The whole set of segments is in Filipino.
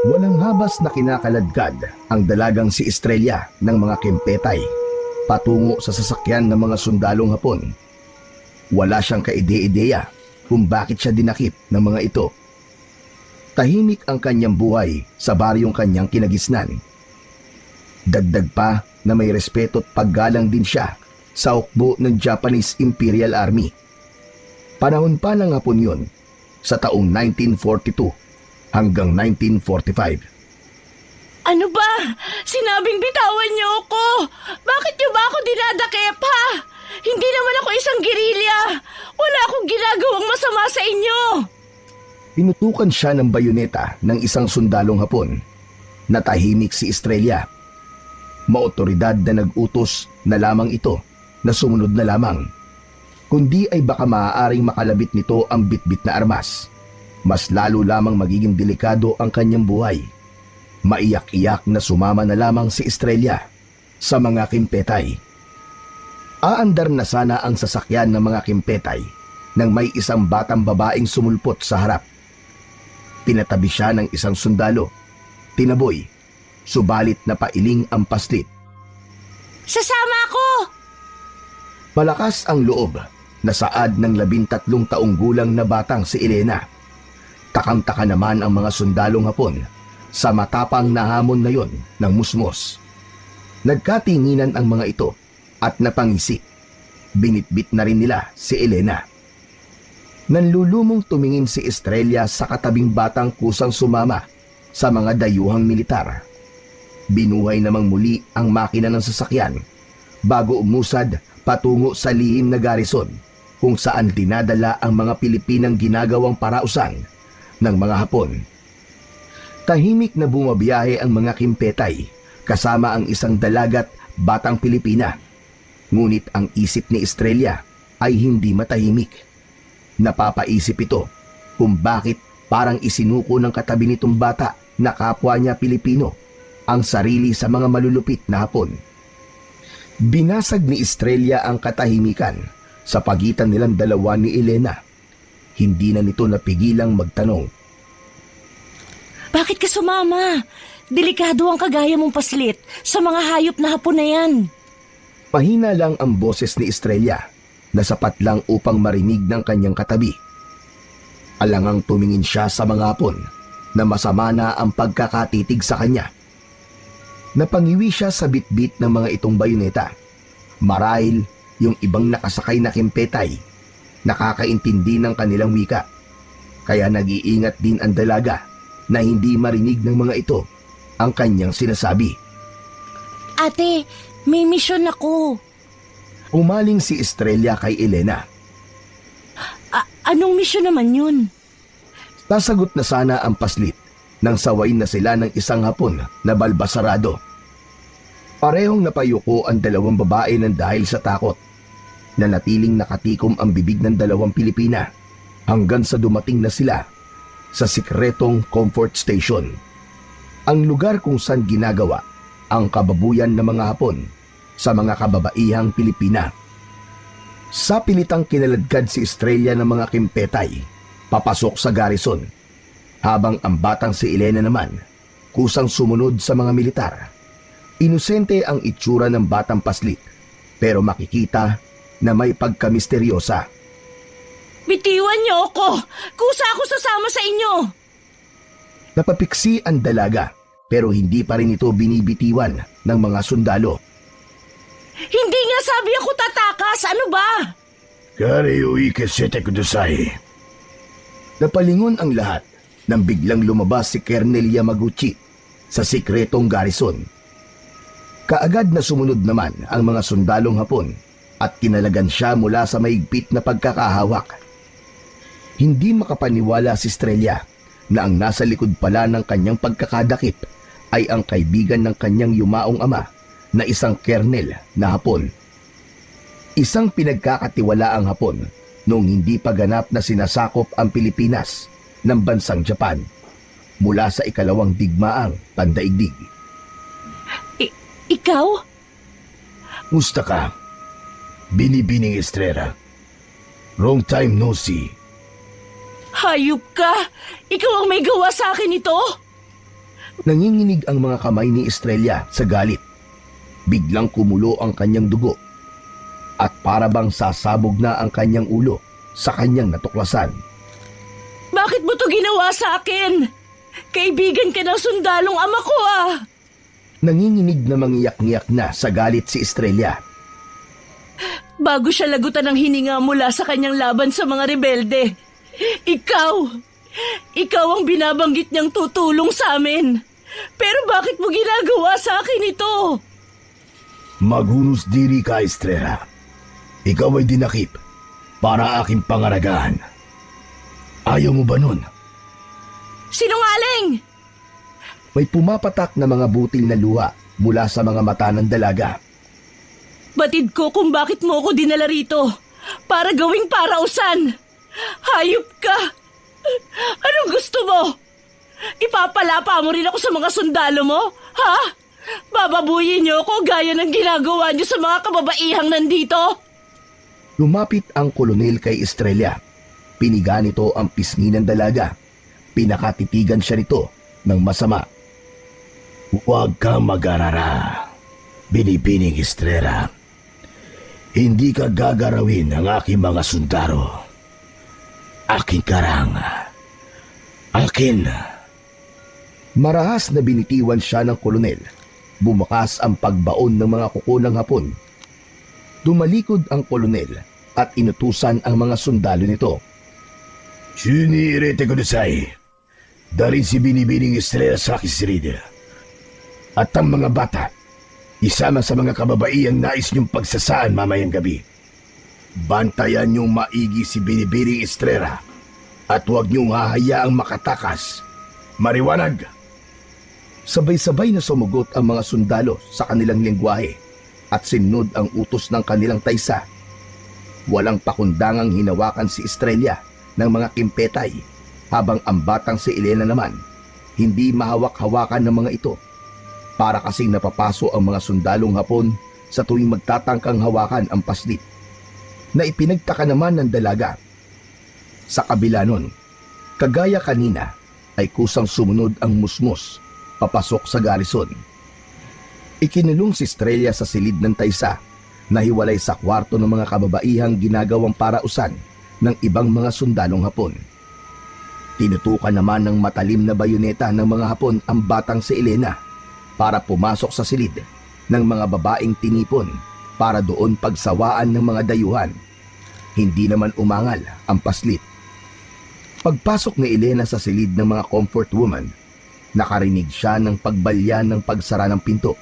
Walang habas na kinakaladkad ang dalagang si Estrella ng mga kempetay patungo sa sasakyan ng mga sundalong Hapon. Wala siyang kaide-ideya kung bakit siya dinakip ng mga ito. Tahimik ang kanyang buhay sa baryong kanyang kinagisnan. Dagdag pa na may respeto at paggalang din siya sa hukbo ng Japanese Imperial Army. Panahon pa ng Hapon yun, sa taong 1942 hanggang 1945. Ano ba? Sinabing bitawan niyo ako! Bakit niyo ba ako dinadakip, ha? Hindi naman ako isang gerilya! Wala akong ginagawang masama sa inyo! Pinutukan siya ng bayoneta ng isang sundalong Hapon. Natahimik si Estrella. Maotoridad na nag-utos na lamang ito na sumunod na lamang. Kundi ay baka maaaring makalabit nito ang bitbit na armas. Mas lalo lamang magiging delikado ang kanyang buhay. Maiyak-iyak na sumama na lamang si Estrella sa mga kimpetay. Aandar na sana ang sasakyan ng mga kimpetay nang may isang batang babaeng sumulpot sa harap. Pinatabi siya ng isang sundalo. Tinaboy, subalit na pailing ang paslit. Sasama ako! Malakas ang loob na saad ng 13 taong gulang na batang si Elena. Takang-taka naman ang mga sundalong Hapon sa matapang na hamon na yon ng musmos. Nagkatinginan ang mga ito at napangisi. Binitbit na rin nila si Elena. Nanlulumong tumingin si Estrella sa katabing batang kusang sumama sa mga dayuhang militar. Binuhay namang muli ang makina ng sasakyan bago umusad patungo sa lihim na garison kung saan dinadala ang mga Pilipinang ginagawang parausan ng mga Hapon. Tahimik na bumabiyahe ang mga kimpetay kasama ang isang dalagat batang Pilipina. Ngunit ang isip ni Estrella ay hindi matahimik. Napapaisip ito kung bakit parang isinuko ng katabi nitong bata na kapwa niya Pilipino ang sarili sa mga malulupit na Hapon. Binasag ni Estrella ang katahimikan sa pagitan nilang dalawa ni Elena. Hindi na nito napigilang magtanong. Bakit ka sumama? Delikado ang kagaya mong paslit sa mga hayop na Hapon na yan. Mahina lang ang boses ni Estrella na sapat lang upang marinig ng kanyang katabi. Alangang tumingin siya sa mga Hapon na masama na ang pagkakatitig sa kanya. Napangiwi siya sa bitbit ng mga itong bayoneta. Marahil yung ibang nakasakay na kimpetay nakakaintindi ng kanilang wika. Kaya nag-iingat din ang dalaga na hindi marinig ng mga ito ang kanyang sinasabi. Ate, may misyon ako. Umaling si Estrella kay Elena. Anong misyon naman yun? Sasagot na sana ang paslit nang sawayin na sila ng isang Hapon na balbasarado. Parehong napayuko ang dalawang babae ng dahil sa takot. Nanatiling nakatikom ang bibig ng dalawang Pilipina hanggang sa dumating na sila sa sikretong comfort station. Ang lugar kung saan ginagawa ang kababuyan ng mga Hapon sa mga kababaihang Pilipina. Sa pilitang kinaladkad si Estrella ng mga kimpetay papasok sa garrison, habang ang batang si Elena naman kusang sumunod sa mga militar. Inosente ang itsura ng batang paslit, pero makikita na may pagkamisteryosa. Bitiwan niyo ako! Kusa ako sasama sa inyo! Napapiksi ang dalaga, pero hindi pa rin ito binibitiwan ng mga sundalo. Hindi nga sabi ako tatakas! Ano ba? Kareyoi kesete kudasai. Napalingon ang lahat nang biglang lumabas si Colonel Yamaguchi sa sikretong garrison. Kaagad na sumunod naman ang mga sundalong Hapon at kinalagan siya mula sa mahigpit na pagkakahawak. Hindi makapaniwala si Estrella na ang nasa likod pala ng kanyang pagkakadakip ay ang kaibigan ng kanyang yumaong ama na isang kernel na Hapon. Isang pinagkakatiwalaang Hapon noong hindi pa ganap na sinasakop ang Pilipinas ng bansang Japan mula sa ikalawang digmaang pandaigdig. Ikaw? Musta ka? Binibining Estrella. Long time no see. Hayop ka! Ikaw ang may gawa sa akin ito? Nanginginig ang mga kamay ni Estrella sa galit. Biglang kumulo ang kanyang dugo at para bang sasabog na ang kanyang ulo sa kanyang natuklasan. Bakit mo to ginawa sa akin? Kaibigan ka ng sundalong ama ko ah! Nanginginig na mangiyak-ngiyak na sa galit si Estrella. Bago siya lagutan ng hininga mula sa kanyang laban sa mga rebelde. Ikaw ang binabanggit niyang tutulong sa amin. Pero bakit mo ginagawa sa akin ito? Maghunos diri ka, Estrella. Ikaw ay dinakip para aking pangaragaan. Ayaw mo ba nun? Sinungaling! May pumapatak na mga butil na luha mula sa mga mata ng dalaga. Batid ko kung bakit mo ako dinala rito. Para gawing parausan. Hayop ka! Anong gusto mo? Ipapalapa mo rin ako sa mga sundalo mo? Ha? Bababuyin niyo ako gaya ng ginagawa niyo sa mga kababaihang nandito? Lumapit ang kolonel kay Estrella. Piniga nito ang pisngi ng dalaga. Pinakatitigan siya nito ng masama. Huwag kang mag-arara, Binibining Estrella. Hindi ka gagarawin ng aking mga sundalo. Aking karang. Akin. Marahas na binitiwan siya ng kolonel. Bumakas ang pagbaon ng mga kuko ng Hapon. Tumalikod ang kolonel at inutusan ang mga sundalo nito. Shiniirete kudasai. Dalhin si Binibining Estrella sa Kisrida. At ang mga bata, isama sa mga kababaiyang nais niyong pagsasaan mamayang gabi. Bantayan niyong maigi si Binibining Estrella at huwag niyong hahayaang makatakas. Mariwanag! Sabay-sabay na sumugot ang mga sundalo sa kanilang lengguwahe at sinunod ang utos ng kanilang taysa. Walang pakundangang hinawakan si Estrella ng mga kimpetay habang ang batang si Elena naman hindi mahawak-hawakan ng mga ito. Para kasing napapaso ang mga sundalong Hapon sa tuwing magtatangkang hawakan ang paslit na ipinagtaka naman ng dalaga. Sa kabila nun, kagaya kanina ay kusang sumunod ang musmos papasok sa garison. Ikinulong si Estrella sa silid ng taysa na hiwalay sa kwarto ng mga kababaihang ginagawang parausan ng ibang mga sundalong Hapon. Tinutukan naman ng matalim na bayoneta ng mga Hapon ang batang si Elena para pumasok sa silid ng mga babaeng tinipon para doon pagsawaan ng mga dayuhan. Hindi naman umangal ang paslit. Pagpasok ni Elena sa silid ng mga comfort woman, nakarinig siya ng pagbalya ng pagsara ng pinto.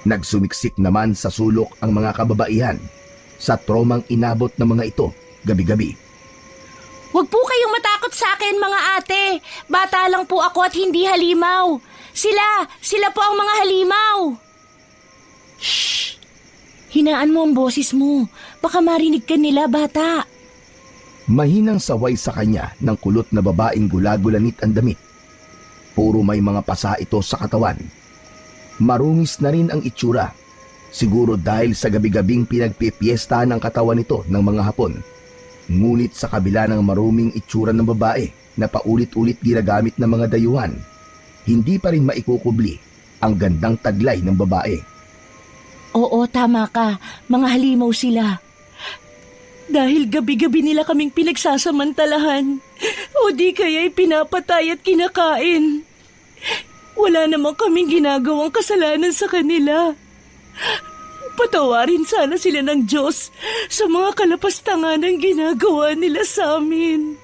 Nagsumiksik naman sa sulok ang mga kababaihan sa tromang inabot ng mga ito gabi-gabi. Huwag po kayong matakot sa akin mga ate. Bata lang po ako at hindi halimaw. Sila po ang mga halimaw. Shh! Hinaan mo ang boses mo. Baka marinig ka nila, bata. Mahinang saway sa kanya ng kulot na babaeng gulagulanit ang damit. Puro may mga pasa ito sa katawan. Marungis na rin ang itsura. Siguro dahil sa gabi-gabing pinagpipiesta ng katawan nito ng mga Hapon. Ngunit sa kabila ng maruming itsura ng babae na paulit-ulit ginagamit ng mga dayuhan, hindi pa rin maikukubli ang gandang taglay ng babae. Oo, tama ka. Mga halimaw sila. Dahil gabi-gabi nila kaming pinagsasamantalahan. O di kaya'y pinapatay at kinakain. Wala namang kaming ginagawang kasalanan sa kanila. Patawarin sana sila ng Diyos sa mga kalapastangan ng ginagawa nila sa amin.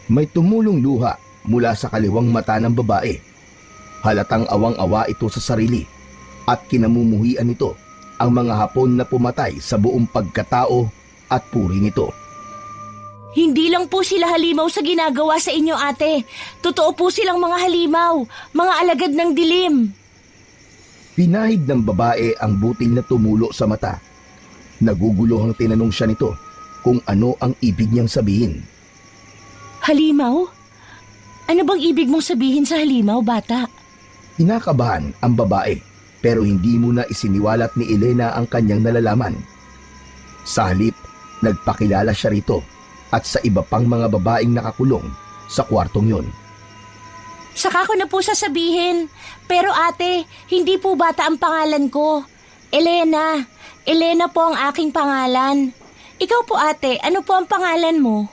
May tumulong luha mula sa kaliwang mata ng babae. Halatang awang-awa ito sa sarili at kinamumuhian nito ang mga Hapon na pumatay sa buong pagkatao at puri nito. Hindi lang po sila halimaw sa ginagawa sa inyo, ate. Totoo po silang mga halimaw, mga alagad ng dilim. Pinahid ng babae ang butil na tumulo sa mata. Naguguluhang tinanong siya nito kung ano ang ibig niyang sabihin. Halimaw? Ano bang ibig mong sabihin sa halimaw, bata? Kinakabahan ang babae pero hindi muna isiniwalat ni Elena ang kanyang nalalaman. Sa halip, nagpakilala siya rito at sa iba pang mga babaeng nakakulong sa kwartong yon. Saka ko na po sasabihin. Pero ate, hindi po bata ang pangalan ko. Elena. Elena po ang aking pangalan. Ikaw po ate, ano po ang pangalan mo?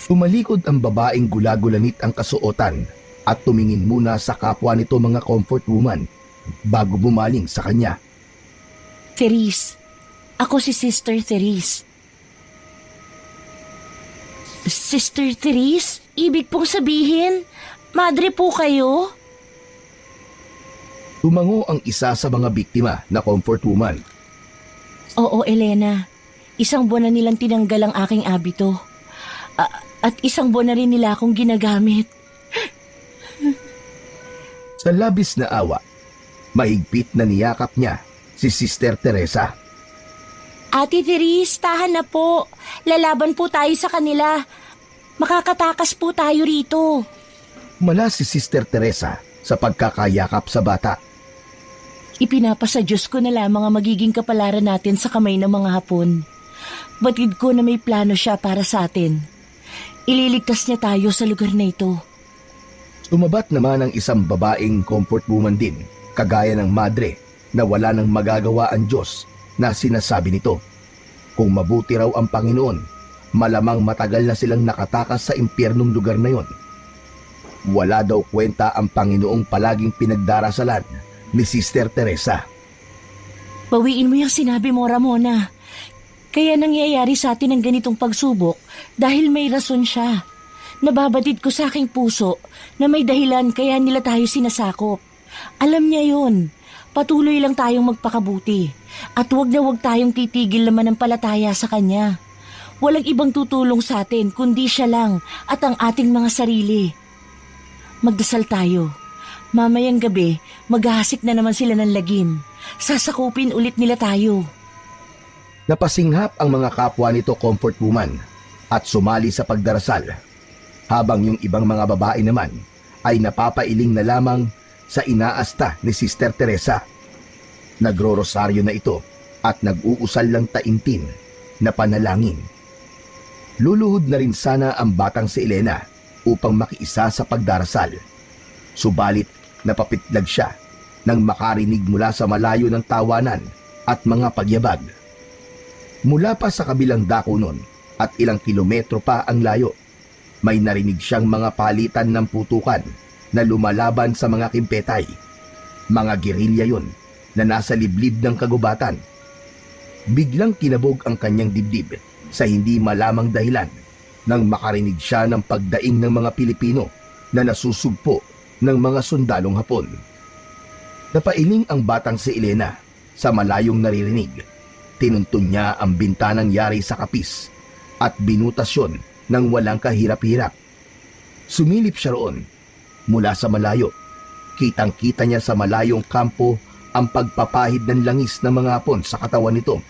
Tumalikod ang babaeng gulagulanit ang kasuotan at tumingin muna sa kapwa nito mga comfort woman bago bumaling sa kanya. Therese. Ako si Sister Therese. Sister Therese? Ibig pong sabihin, madre po kayo? Tumango ang isa sa mga biktima na comfort woman. Oo, Elena. Isang buwan na nilang tinanggal ang aking abito. At isang buwan na rin nila akong ginagamit. Sa labis na awa, mahigpit na niyakap niya si Sister Teresa. Ate Therese, tahan na po. Lalaban po tayo sa kanila. Makakatakas po tayo rito. Mala si Sister Teresa sa pagkakayakap sa bata. Ipinapasa Diyos ko na lamang ang magiging kapalaran natin sa kamay ng mga Hapon. Batid ko na may plano siya para sa atin. Ililigtas niya tayo sa lugar na ito. Tumabat naman ang isang babaeng comfort woman din, kagaya ng madre na wala nang magagawa ang Diyos na sinasabi nito. Kung mabuti raw ang Panginoon, malamang matagal na silang nakatakas sa impyernong lugar na yon. Wala daw kwenta ang Panginoong palaging pinagdarasalan ni Sister Teresa. Bawiin mo yung sinabi mo, Ramona. Kaya nangyayari sa atin ang ganitong pagsubok dahil may rason siya. Nababatid ko sa aking puso na may dahilan kaya nila tayo sinasakop. Alam niya yon. Patuloy lang tayong magpakabuti. At huwag tayong titigil na manampalataya sa Kanya. Walang ibang tutulong sa atin kundi siya lang at ang ating mga sarili. Magdasal tayo. Mamayang gabi, maghahasik na naman sila ng lagim. Sasakupin ulit nila tayo. Napasinghap ang mga kapwa nito comfort woman at sumali sa pagdarasal, habang yung ibang mga babae naman ay napapailing na lamang sa inaasta ni Sister Teresa. Nagro-rosaryo na ito at nag-uusal lang taimtim na panalangin. Luluhod na rin sana ang batang si Elena upang makiisa sa pagdarasal. Subalit napapitlag siya nang makarinig mula sa malayo ng tawanan at mga pagyabag. Mula pa sa kabilang dako nun at ilang kilometro pa ang layo, may narinig siyang mga palitan ng putukan na lumalaban sa mga kimpetay. Mga gerilya yon na nasa liblib ng kagubatan. Biglang kinabog ang kanyang dibdib sa hindi malamang dahilan nang makarinig siya ng pagdaing ng mga Pilipino na nasusugpo ng mga sundalong Hapon. Napailing ang batang si Elena sa malayong naririnig. Tinuntun niya ang bintanang yari sa kapis at binutas yun ng walang kahirap-hirap. Sumilip siya roon. Mula sa malayo, kitang-kita niya sa malayong kampo ang pagpapahid ng langis ng mga Hapon sa katawan nito.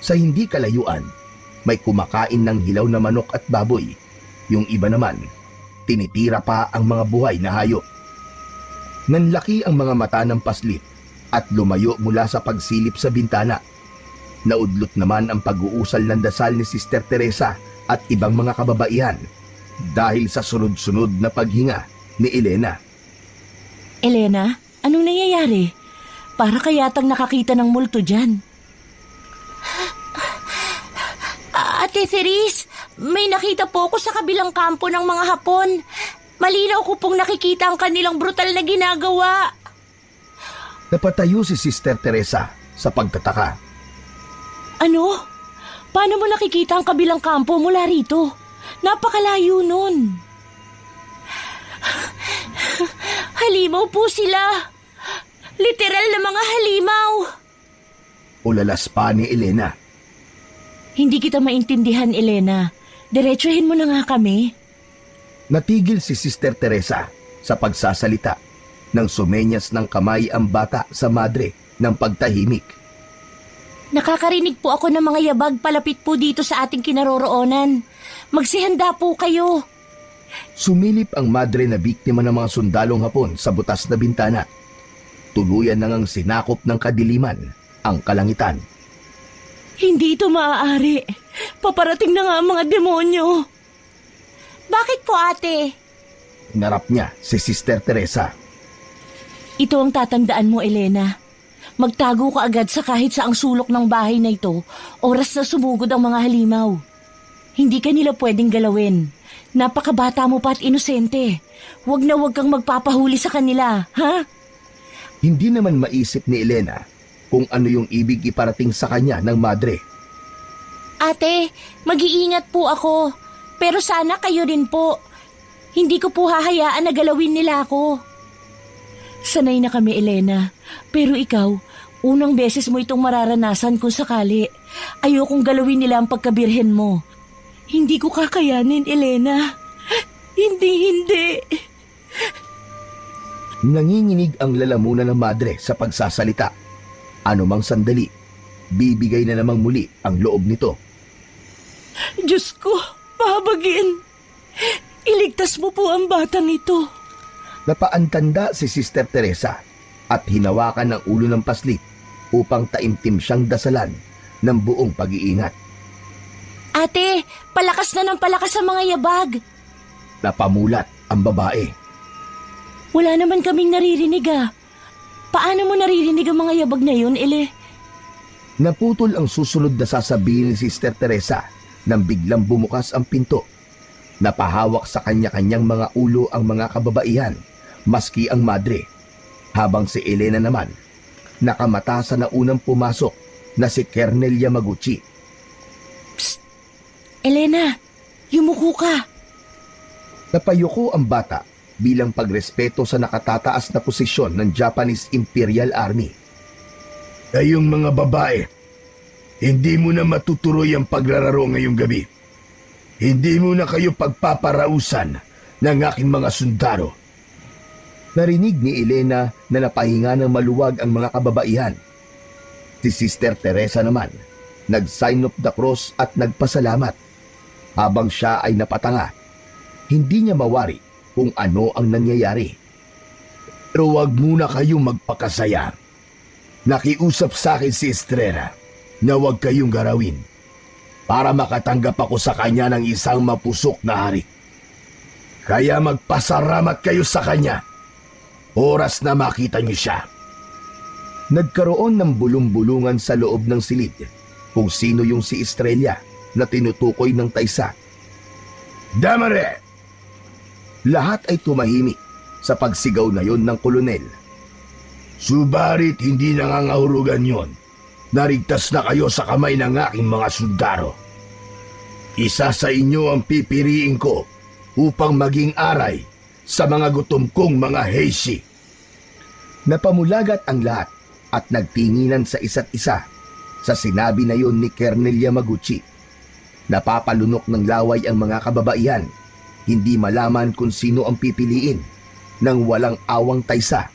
Sa hindi kalayuan, may kumakain ng hilaw na manok at baboy. Yung iba naman, tinitira pa ang mga buhay na hayop. Nanlaki ang mga mata ng paslit at lumayo mula sa pagsilip sa bintana. Naudlot naman ang pag-uusal ng dasal ni Sister Teresa at ibang mga kababaihan dahil sa sunod-sunod na paghinga ni Elena. Elena, anong nangyayari? Para kayatang nakakita ng multo dyan. Ate Therese, may nakita po ako sa kabilang kampo ng mga Hapon. Malinaw ko pong nakikita ang kanilang brutal na ginagawa. Napatayo si Sister Teresa sa pagtataka. Ano? Paano mo nakikita ang kabilang kampo mula rito? Napakalayo nun. Halimaw po sila. Literal na mga halimaw. Ulalas pa ni Elena. Hindi kita maintindihan, Elena. Diretsuhin mo na nga kami. Natigil si Sister Teresa sa pagsasalita nang sumenyas ng kamay ang bata sa madre ng pagtahimik. Nakakarinig po ako ng mga yabag palapit po dito sa ating kinaroroonan. Magsihanda po kayo. Sumilip ang madre na biktima ng mga sundalong Hapon sa butas na bintana. Tuluyan nang sinakop ng kadiliman ang kalangitan. Hindi ito maaari. Paparating na nga ang mga demonyo. Bakit po, ate? Hinarap niya si Sister Teresa. Ito ang tatandaan mo, Elena. Magtago ka agad sa kahit saang sulok ng bahay na ito, oras na sumugod ang mga halimaw. Hindi ka nila pwedeng galawin. Napakabata mo pa at inosente. Huwag na huwag kang magpapahuli sa kanila, ha? Hindi naman maisip ni Elena kung ano yung ibig iparating sa kanya ng madre. Ate, mag-iingat po ako. Pero sana kayo rin po. Hindi ko po hahayaan na galawin nila ako. Sanay na kami, Elena. Pero ikaw, unang beses mo itong mararanasan kung sakali. Ayokong galawin nila ang pagkabirhen mo. Hindi ko kakayanin, Elena. Hindi. Nanginginig ang lalamunan ng madre sa pagsasalita. Anumang sandali, bibigay na namang muli ang loob nito. Diyos ko, pahabagin. Iligtas mo po ang batang ito. Napaantanda si Sister Teresa at hinawakan ng ulo ng paslit upang taimtim siyang dasalan ng buong pag-iingat. Ate, palakas na ng palakas sa mga yabag. Napamulat ang babae. Wala naman kaming naririnig ah. Paano mo naririnig ang mga yabag na yun, Ele? Naputol ang susunod na sasabihin ni Sister Teresa nang biglang bumukas ang pinto. Napahawak sa kanya-kanyang mga ulo ang mga kababaihan, maski ang madre. Habang si Elena naman, nakamata sa naunang pumasok na si Kernel Yamaguchi. Psst! Elena, yumuko ka. Napayuko ang bata bilang pagrespeto sa nakatataas na posisyon ng Japanese Imperial Army. Kayong mga babae, hindi mo na matuturoy ang paglalaro ngayong gabi. Hindi mo na kayo pagpaparausan ng aking mga sundalo. Narinig ni Elena na napahinga ng maluwag ang mga kababaihan. Si Sister Teresa naman, nag-sign of the cross at nagpasalamat. Habang siya ay napatanga, hindi niya mawari kung ano ang nangyayari. Pero wag muna kayong magpakasaya. Nakiusap sa akin si Estrella na wag kayong garawin para makatanggap ako sa kanya ng isang mapusok na hari. Kaya magpasalamat kayo sa kanya. Oras na makita niyo siya. Nagkaroon ng bulong-bulungan sa loob ng silid kung sino yung si Estrella na tinutukoy ng taysa. Damare! Lahat ay tumahimik sa pagsigaw na yon ng kolonel. Subarit hindi nangangahulugan yon. Narigtas na kayo sa kamay ng aking mga sundalo. Isa sa inyo ang pipiriin ko upang maging aray sa mga gutom kong mga heishi. Napamulagat ang lahat at nagtinginan sa isa't isa sa sinabi na yon ni Kernel Yamaguchi. Napapalunok ng laway ang mga kababaihan, hindi malaman kung sino ang pipiliin nang walang awang taysa.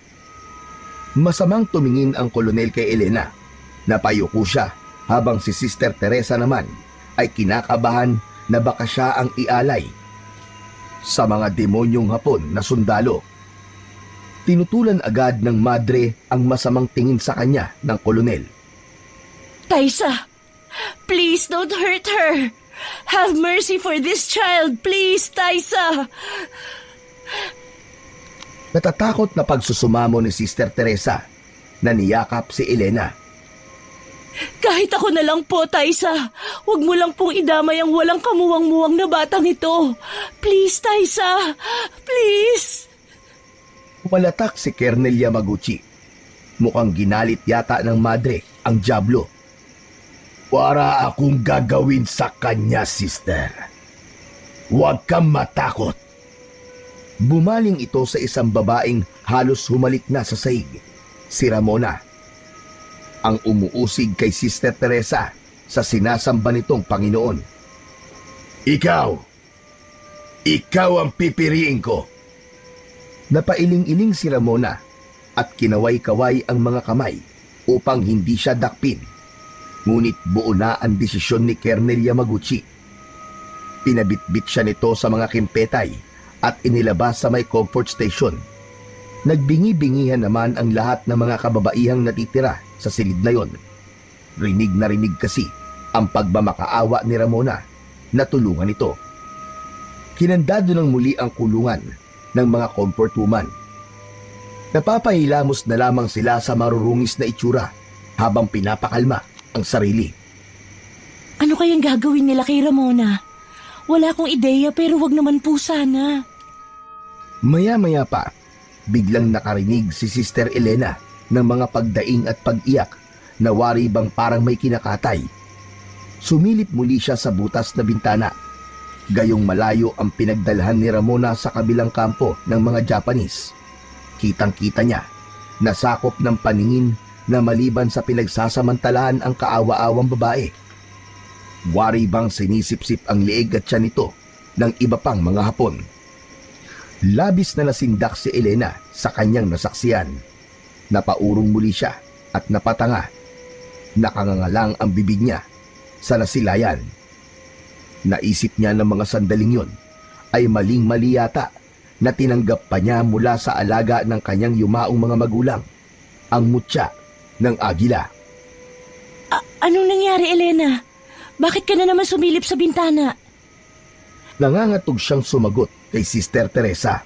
Masamang tumingin ang kolonel kay Elena. Napayuko siya habang si Sister Teresa naman ay kinakabahan na baka siya ang ialay sa mga demonyong Hapon na sundalo. Tinutulan agad ng madre ang masamang tingin sa kanya ng kolonel. Taysa, please don't hurt her. Have mercy for this child, please, Taysa. Natatakot na pagsusumamo ni Sister Teresa na niyakap si Elena. Kahit ako na lang po, Taysa. Huwag mo lang pong idamay ang walang kamuwang-muwang na batang ito. Please, Taysa. Please. Umalatak si Kernel Yamaguchi. Mukhang ginalit yata ng madre ang Diablo. Para akong gagawin sa kanya, sister. Huwag kang matakot. Bumaling ito sa isang babaeng halos humalik na sa sahig, si Ramona. Ang umuusig kay Sister Teresa sa sinasamba nitong Panginoon. Ikaw ang pipiriin ko. Napailing-iling si Ramona at kinaway-kaway ang mga kamay upang hindi siya dakpin. Ngunit buo na ang desisyon ni Kernel Yamaguchi. Pinabitbit siya nito sa mga kimpetay at inilabas sa may comfort station. Nagbingi-bingihan naman ang lahat ng mga kababaihang natitira sa silid na yon. Rinig na rinig kasi ang pagmamakaawa ni Ramona na tulungan ito. Kinandado ng muli ang kulungan ng mga comfort woman. Napapahilamos na lamang sila sa marurungis na itsura habang pinapakalma ang sarili. Ano kayang gagawin nila kay Ramona? Wala akong ideya pero wag naman po sana. Maya-maya pa, biglang nakarinig si Sister Elena ng mga pagdaing at pag-iyak na wari bang parang may kinakatay. Sumilip muli siya sa butas na bintana. Gayong malayo ang pinagdalhan ni Ramona sa kabilang kampo ng mga Japanese. Kitang-kita niya, nasakop ng paningin na maliban sa pinagsasamantalahan ang kaawa-awang babae. Wari bang sinisip-sip ang liig at tiyan nito ng iba pang mga Hapon. Labis na nasindak si Elena sa kanyang nasaksiyan. Napaurong muli siya at napatanga. Nakangangalang ang bibig niya sa nasilayan. Naisip niya ng mga sandaling yon ay maling-mali yata na tinanggap pa niya mula sa alaga ng kanyang yumaong mga magulang, ang mutya ng agila. Anong nangyari, Elena? Bakit ka na naman sumilip sa bintana? Nangangatog siyang sumagot kay Sister Teresa.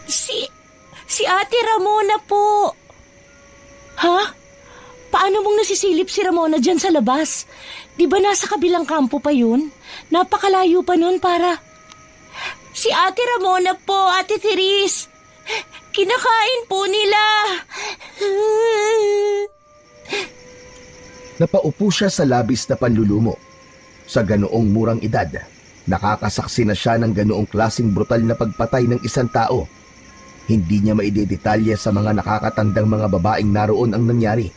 Si Ate Ramona po. Ha? Paano mong nasisilip si Ramona dyan sa labas? Di ba nasa kabilang kampo pa yun? Napakalayo pa nun para... Si Ate Ramona po, Ate Therese. Kinakain po nila. Napaupo siya sa labis na panlulumo. Sa ganoong murang edad, nakakasaksi na siya ng ganoong klaseng brutal na pagpatay ng isang tao. Hindi niya maidedetalye sa mga nakakatandang mga babaeng naroon ang nangyari.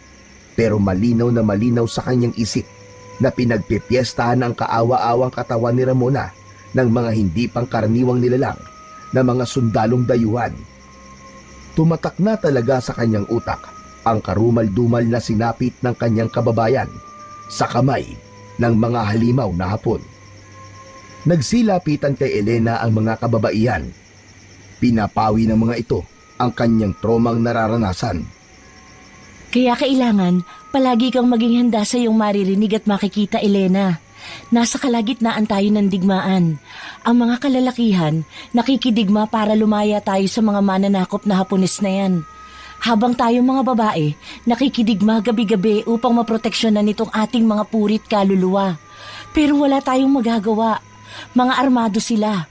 Pero malinaw na malinaw sa kanyang isip na pinagpipiestahan ang kaawa-awang katawan ni Ramona ng mga hindi pangkaraniwang nilalang na mga sundalong dayuhan. Tumatak na talaga sa kanyang utak ang karumal-dumal na sinapit ng kanyang kababayan sa kamay ng mga halimaw na Hapon. Nagsilapitan kay Elena ang mga kababaihan. Pinapawi ng mga ito ang kanyang tromang nararanasan. Kaya kailangan palagi kang maging handa sa iyong maririnig at makikita, Elena. Nasa kalagitnaan tayo ng digmaan. Ang mga kalalakihan nakikidigma para lumaya tayo sa mga mananakop na Hapones na yan. Habang tayong mga babae, nakikidigma gabi-gabi upang maproteksyonan nitong ating mga purit kaluluwa. Pero wala tayong magagawa. Mga armado sila.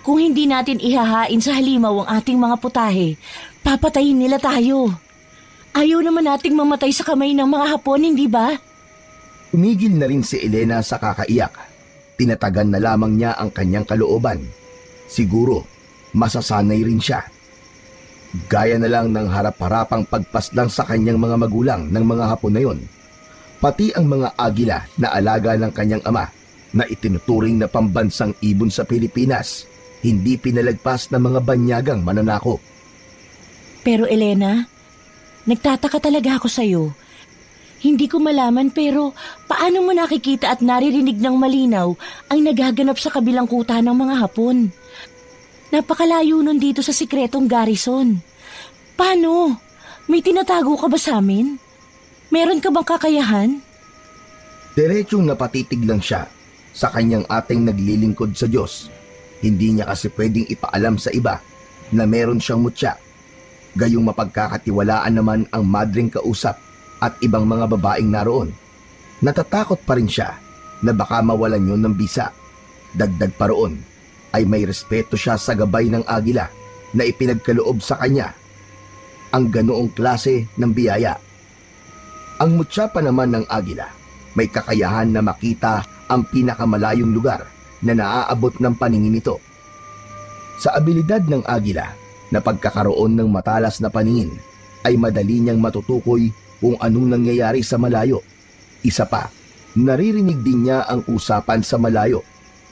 Kung hindi natin ihahain sa halimaw ang ating mga putahe, papatayin nila tayo. Ayaw naman nating mamatay sa kamay ng mga Hapon, hindi ba? Umigil na rin si Elena sa kakaiyak. Tinatagan na lamang niya ang kanyang kalooban. Siguro, masasanay rin siya. Gaya na lang ng harap-harapang pagpaslang sa kanyang mga magulang ng mga Hapon na yon. Pati ang mga agila na alaga ng kanyang ama na itinuturing na pambansang ibon sa Pilipinas, hindi pinalagpas ng mga banyagang mananakop. Pero Elena, nagtataka talaga ako sa'yo. Hindi ko malaman pero paano mo nakikita at naririnig ng malinaw ang nagaganap sa kabilang kuta ng mga Hapon? Napakalayo nun dito sa sikretong garrison. Paano? May tinatago ka ba sa amin? Meron ka bang kakayahan? Diretsong napatitig lang siya sa kanyang ating naglilingkod sa Diyos. Hindi niya kasi pwedeng ipaalam sa iba na meron siyang mutya. Gayong mapagkakatiwalaan naman ang madring kausap at ibang mga babaeng naroon. Natatakot pa rin siya na baka mawalan yun ng bisa. Dagdag pa roon ay may respeto siya sa gabay ng agila na ipinagkaloob sa kanya ang ganoong klase ng biyaya. Ang mutya pa naman ng agila may kakayahan na makita ang pinakamalayong lugar na naaabot ng paningin nito. Sa abilidad ng agila na pagkakaroon ng matalas na paningin ay madali niyang matutukoy kung anong nangyayari sa malayo. Isa pa, naririnig din niya ang usapan sa malayo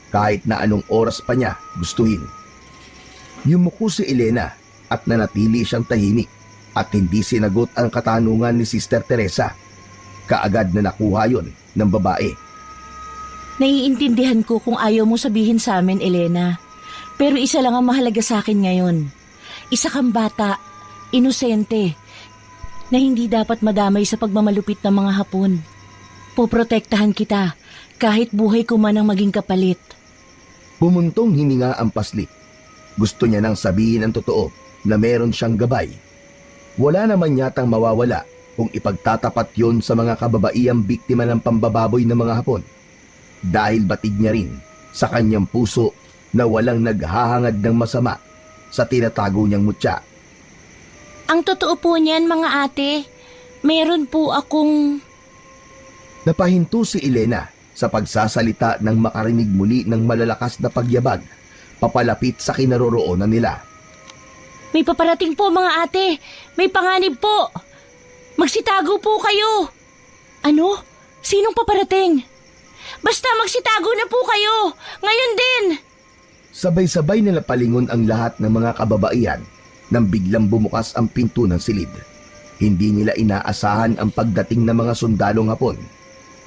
kahit na anong oras pa niya gustuhin. Yumuko si Elena at nanatili siyang tahimik at hindi sinagot ang katanungan ni Sister Teresa. Kaagad na nakuha yon ng babae. Naiintindihan ko kung ayaw mo sabihin sa amin, Elena. Pero isa lang ang mahalaga sa akin ngayon. Isa kang bata, inosente, na hindi dapat madamay sa pagmamalupit ng mga Hapon. Poprotektahan kita kahit buhay ko man ang maging kapalit. Bumuntong hininga ang paslit. Gusto niya nang sabihin ang totoo na meron siyang gabay. Wala naman yatang mawawala kung ipagtatapat yon sa mga kababaihang biktima ng pambababoy ng mga Hapon. Dahil batid niya rin sa kanyang puso na walang naghahangad ng masama sa tinatago niyang mutya. Ang totoo po niyan, mga ate, meron po akong... Napahinto si Elena sa pagsasalita nang makarinig muli ng malalakas na pagyabag papalapit sa kinaroroonan nila. May paparating po, mga ate. May panganib po. Magsitago po kayo. Ano? Sinong paparating? Basta magsitago na po kayo. Ngayon din. Sabay-sabay na napalingon ang lahat ng mga kababaihan nang biglang bumukas ang pinto ng silid. Hindi nila inaasahan ang pagdating ng mga sundalong Hapon.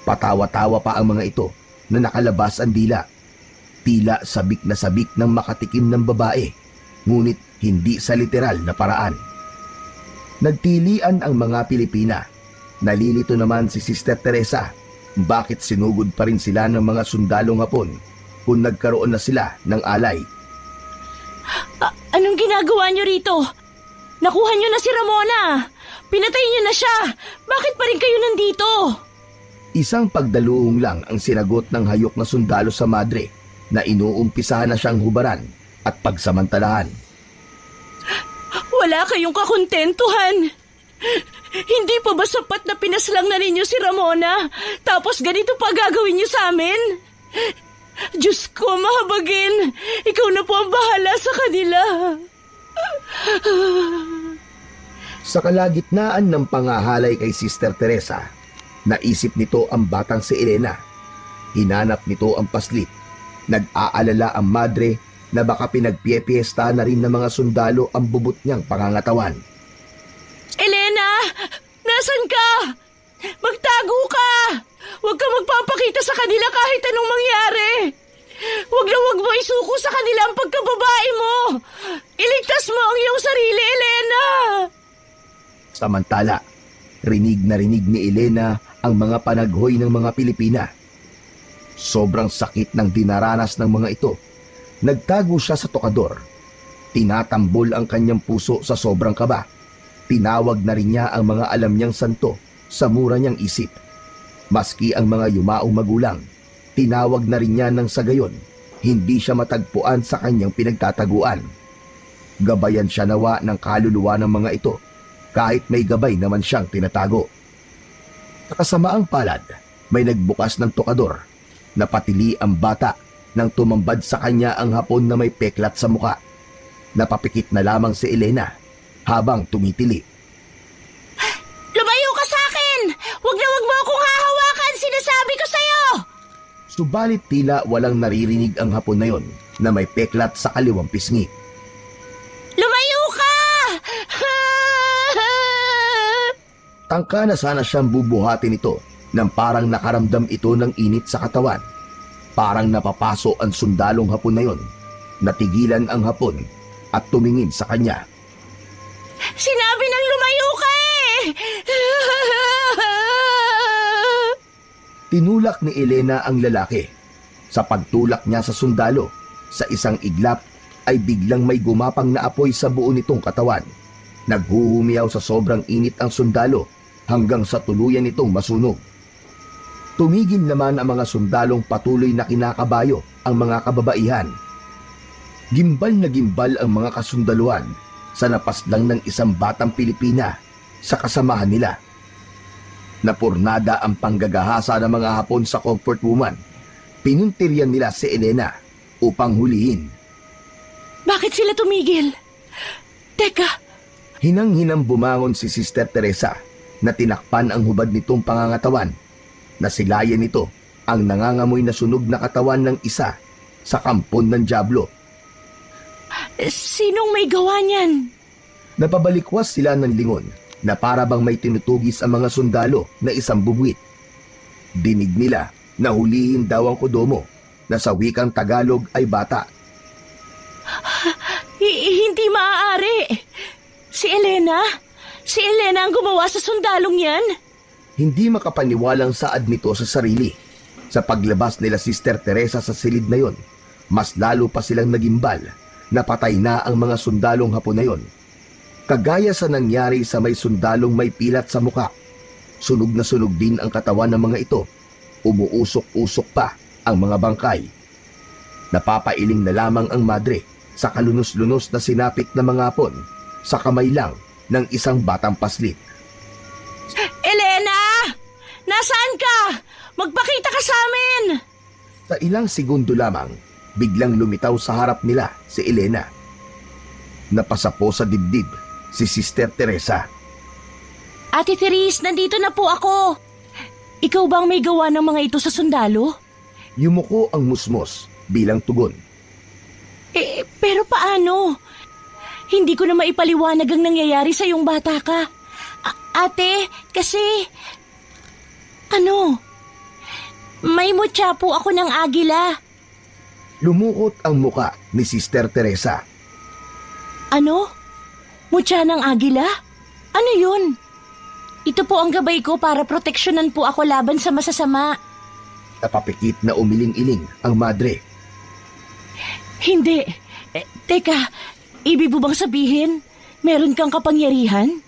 Patawa-tawa pa ang mga ito na nakalabas ang dila. Tila sabik na sabik ng makatikim ng babae, ngunit hindi sa literal na paraan. Nagtilian ang mga Pilipina. Nalilito naman si Sister Teresa. Bakit sinugod pa rin sila ng mga sundalong Hapon kung nagkaroon na sila ng alay? Anong ginagawa niyo rito? Nakuha niyo na si Ramona. Pinatay niyo na siya. Bakit pa rin kayo nandito? Isang pagdaluhong lang ang sinagot ng hayok na sundalo sa madre na inuumpisahan na siyang hubaran at pagsamantalahan. Wala kayong kakontentuhan. Hindi pa ba sapat na pinaslang na ninyo si Ramona? Tapos ganito pa gagawin niyo sa amin? Diyos ko, mahabagin. Ikaw na po ang bahala sa kanila. Sa kalagitnaan ng pangahalay kay Sister Teresa, naisip nito ang batang si Elena. Hinanap nito ang paslit. Nag-aalala ang madre na baka pinagpiyepiesta na rin ng mga sundalo ang bubot niyang pangangatawan. Elena! Nasaan ka? Magtago ka! Huwag ka magpapakita sa kanila kahit anong mangyari. Huwag na huwag mo isuko sa kanila ang pagkababae mo. Iligtas mo ang iyong sarili, Elena! Samantala, rinig na rinig ni Elena ang mga panaghoy ng mga Pilipina. Sobrang sakit ng dinaranas ng mga ito. Nagtago siya sa tokador. Tinatambol ang kanyang puso sa sobrang kaba. Tinawag na rin niya ang mga alam niyang santo sa mura niyang isip. Maski ang mga yumaong magulang, tinawag na rin niya ng sa gayon, hindi siya matagpuan sa kanyang pinagtataguan. Gabayan siya nawa ng kaluluwa ng mga ito, kahit may gabay naman siyang tinatago. Sa kasamaang palad, may nagbukas ng tokador. Napatili ang bata nang tumambad sa kanya ang Hapon na may peklat sa muka. Napapikit na lamang si Elena habang tumitili. Lumayo ka sa akin! Huwag na huwag mo akong hahawakan! Sinasabi ko sa'yo! Subalit tila walang naririnig ang Hapon na yon na may peklat sa kaliwang pisngi. Lumayo ka! Tangka na sana siyang bubuhatin ito nang parang nakaramdam ito ng init sa katawan. Parang napapaso ang sundalong Hapon na yon. Natigilan ang Hapon at tumingin sa kanya. Sinabi nang lumayo ka eh! Tinulak ni Elena ang lalaki. Sa pagtulak niya sa sundalo, sa isang iglap ay biglang may gumapang na apoy sa buo nitong katawan. Naghuhumiyaw sa sobrang init ang sundalo hanggang sa tuluyan nitong masunog. Tumigil naman ang mga sundalong patuloy na kinakabayo ang mga kababaihan. Gimbal na gimbal ang mga kasundaluan sa napaslang ng isang batang Pilipina sa kasamahan nila. Napurnada ang panggagahasa ng mga Hapon sa comfort woman. Pinuntiryan nila si Elena upang hulihin. Bakit sila tumigil? Teka, Hinang-hinang bumangon si Sister Teresa na tinakpan ang hubad nitong pangangatawan. Nasilayan nito ang nangangamoy na sunog na katawan ng isa sa kampon ng dyablo. sinong may gawa niyan? Napabalikwas sila ng lingon na para bang may tinutugis ang mga sundalo na isang bubuit. Dinig nila na hulihin daw ang kodomo na sa wikang Tagalog ay bata. Hindi maaari. Si Elena? Si Elena ang gumawa sa sundalong yan? Hindi makapaniwalang saad nito sa sarili. Sa paglabas nila Sister Teresa sa silid na yon, mas lalo pa silang nagimbal napatay na ang mga sundalong Hapon na yon. Kagaya sa nangyari sa may sundalong may pilat sa muka, sunog na sunog din ang katawan ng mga ito. Umuusok-usok pa ang mga bangkay. Napapailing na lamang ang madre sa kalunos-lunos na sinapit na mga Hapon sa kamay lang ng isang batang paslit. Elena! Nasaan ka? Magpakita ka sa amin! Sa ilang segundo lamang, biglang lumitaw sa harap nila si Elena. Napasapo sa dibdib si Sister Teresa. Ate Therese, nandito na po ako. Ikaw bang may gawa ng mga ito sa sundalo? Yumuko ang musmos bilang tugon. Pero paano? Hindi ko na maipaliwanag ang nangyayari sa iyong bata ka. Ate, kasi... May mutya po ako ng agila. Lumukot ang muka ni Sister Teresa. Mutya ng agila? Ano yun? Ito po ang gabay ko para proteksyonan po ako laban sa masasama. Napapikit na umiling-iling ang madre. Hindi. Teka, ibig mo bang sabihin, meron kang kapangyarihan?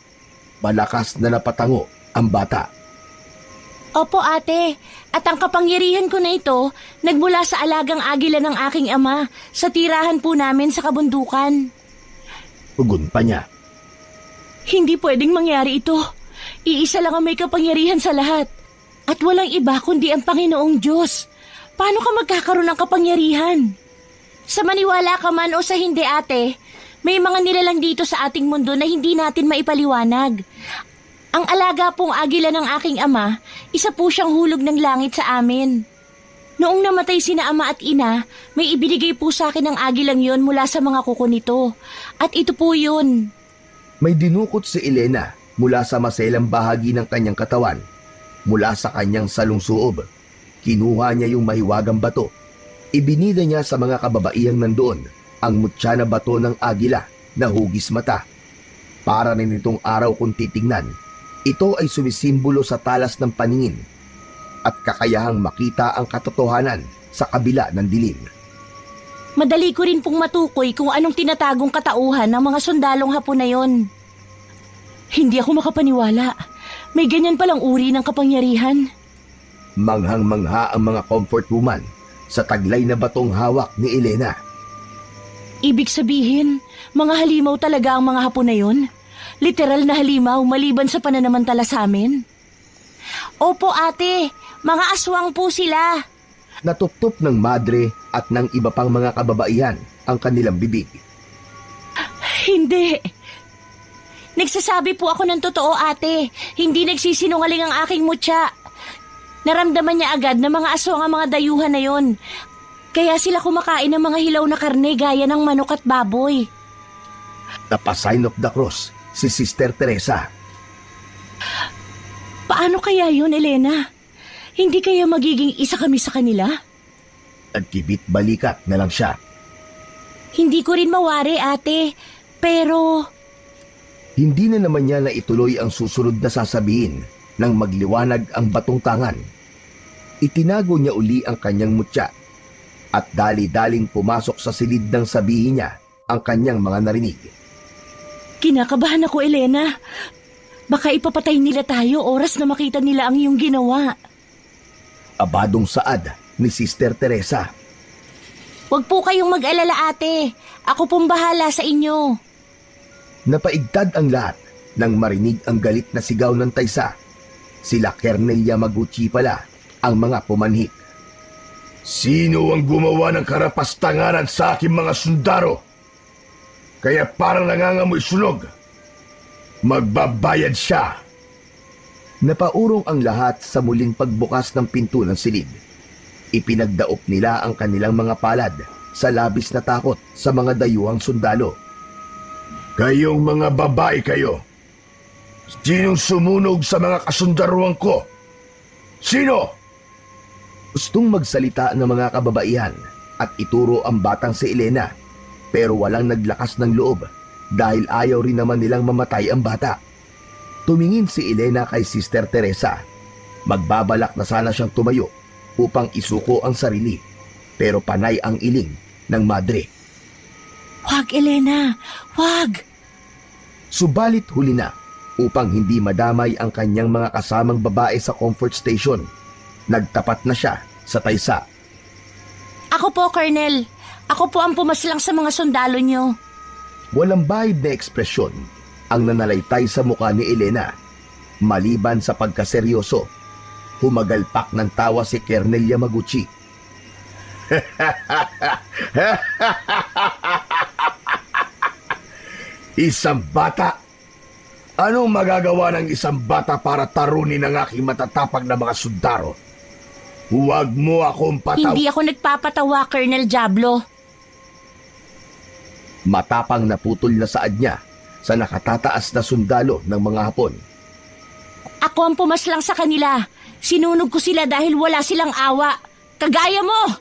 Malakas na napatango ang bata. Opo ate, at ang kapangyarihan ko na ito, nagmula sa alagang agila ng aking ama sa tirahan po namin sa kabundukan. Tugon pa niya. Hindi pwedeng mangyari ito. Iisa lang ang may kapangyarihan sa lahat. At walang iba kundi ang Panginoong Diyos. Paano ka magkakaroon ng kapangyarihan? Sa maniwala ka man o sa hindi ate, may mga nilalang dito sa ating mundo na hindi natin maipaliwanag. Ang alaga pong agila ng aking ama, isa po siyang hulog ng langit sa amin. Noong namatay sina ama at ina, may ibinigay po sa akin ng agilang yon mula sa mga kuko nito. At ito po yun. May dinukot si Elena mula sa maselang bahagi ng kanyang katawan. Mula sa kanyang salungsuob, kinuha niya yung mahiwagang bato. Ibinida niya sa mga kababaihang nandoon ang mutya na bato ng agila na hugis mata. Para rin itong araw kung titingnan, ito ay sumisimbolo sa talas ng paningin at kakayahang makita ang katotohanan sa kabila ng dilim. Madali ko rin pong matukoy kung anong tinatagong katauhan ng mga sundalong Hapon na yon. Hindi ako makapaniwala. May ganyan palang uri ng kapangyarihan. Manghang-mangha ang mga comfort woman sa taglay na batong hawak ni Elena. Ibig sabihin, mga halimaw talaga ang mga Hapon na yon? Literal na halimaw maliban sa pananamantala sa amin? Opo ate, mga aswang po sila. Natuptop ng madre at ng iba pang mga kababaihan ang kanilang bibig. Hindi. Nagsasabi po ako ng totoo ate. Hindi nagsisinungaling ang aking mutya. Naramdaman niya agad na mga aswang ang mga dayuhan na yon. Kaya sila kumakain ng mga hilaw na karne gaya ng manok at baboy. Napa-sign of the cross si Sister Teresa. Paano kaya yun, Elena? Hindi kaya magiging isa kami sa kanila? Nagkibit balikat na lang siya. Hindi ko rin mawari, ate. Pero... Hindi na naman niya na ituloy ang susunod na sasabihin nang magliwanag ang batong tangan. Itinago niya uli ang kanyang mutya at dali-daling pumasok sa silid ng sabihin niya ang kanyang mga narinig. Kinakabahan ako, Elena. Baka ipapatay nila tayo oras na makita nila ang iyong ginawa. Abadong saad ni Sister Teresa. Huwag po kayong mag-alala, ate. Ako pong bahala sa inyo. Napaigtad ang lahat nang marinig ang galit na sigaw ng taysa. Sila Kernel Yamaguchi pala ang mga pumanhik. Sino ang gumawa ng karapastanganan sa aking mga sundaro? Kaya parang nangangamoy sunog. Magbabayad siya. Napaurong ang lahat sa muling pagbukas ng pinto ng silid. Ipinagdaop nila ang kanilang mga palad sa labis na takot sa mga dayuhang sundalo. Kayong mga babae kayo. Sinong sumunog sa mga kasundaruan ko? Sino? Gustong magsalita ng mga kababaihan at ituro ang batang si Elena, pero walang naglakas ng loob dahil ayaw rin naman nilang mamatay ang bata. Tumingin si Elena kay Sister Teresa. Magbabalak na sana siyang tumayo upang isuko ang sarili, pero panay ang iling ng madre. Wag, Elena. Wag. Subalit huli na upang hindi madamay ang kanyang mga kasamang babae sa comfort station. Nagtapat na siya sa taysa. Ako po, Colonel. Ako po ang pumaslang sa mga sundalo niyo. Walang bahid na ekspresyon ang nanalaitay sa mukha ni Elena. Maliban sa pagkaseryoso, humagalpak ng tawa si Colonel Yamaguchi. Isang bata? Anong magagawa ng isang bata para tarunin ang aking matatapang na mga sundalo? Huwag mo akong Hindi ako nagpapatawa, Colonel Diablo. Matapang na putol na saad niya sa nakatataas na sundalo ng mga Hapon. Ako ang pumaslang sa kanila. Sinunog ko sila dahil wala silang awa. Kagaya mo!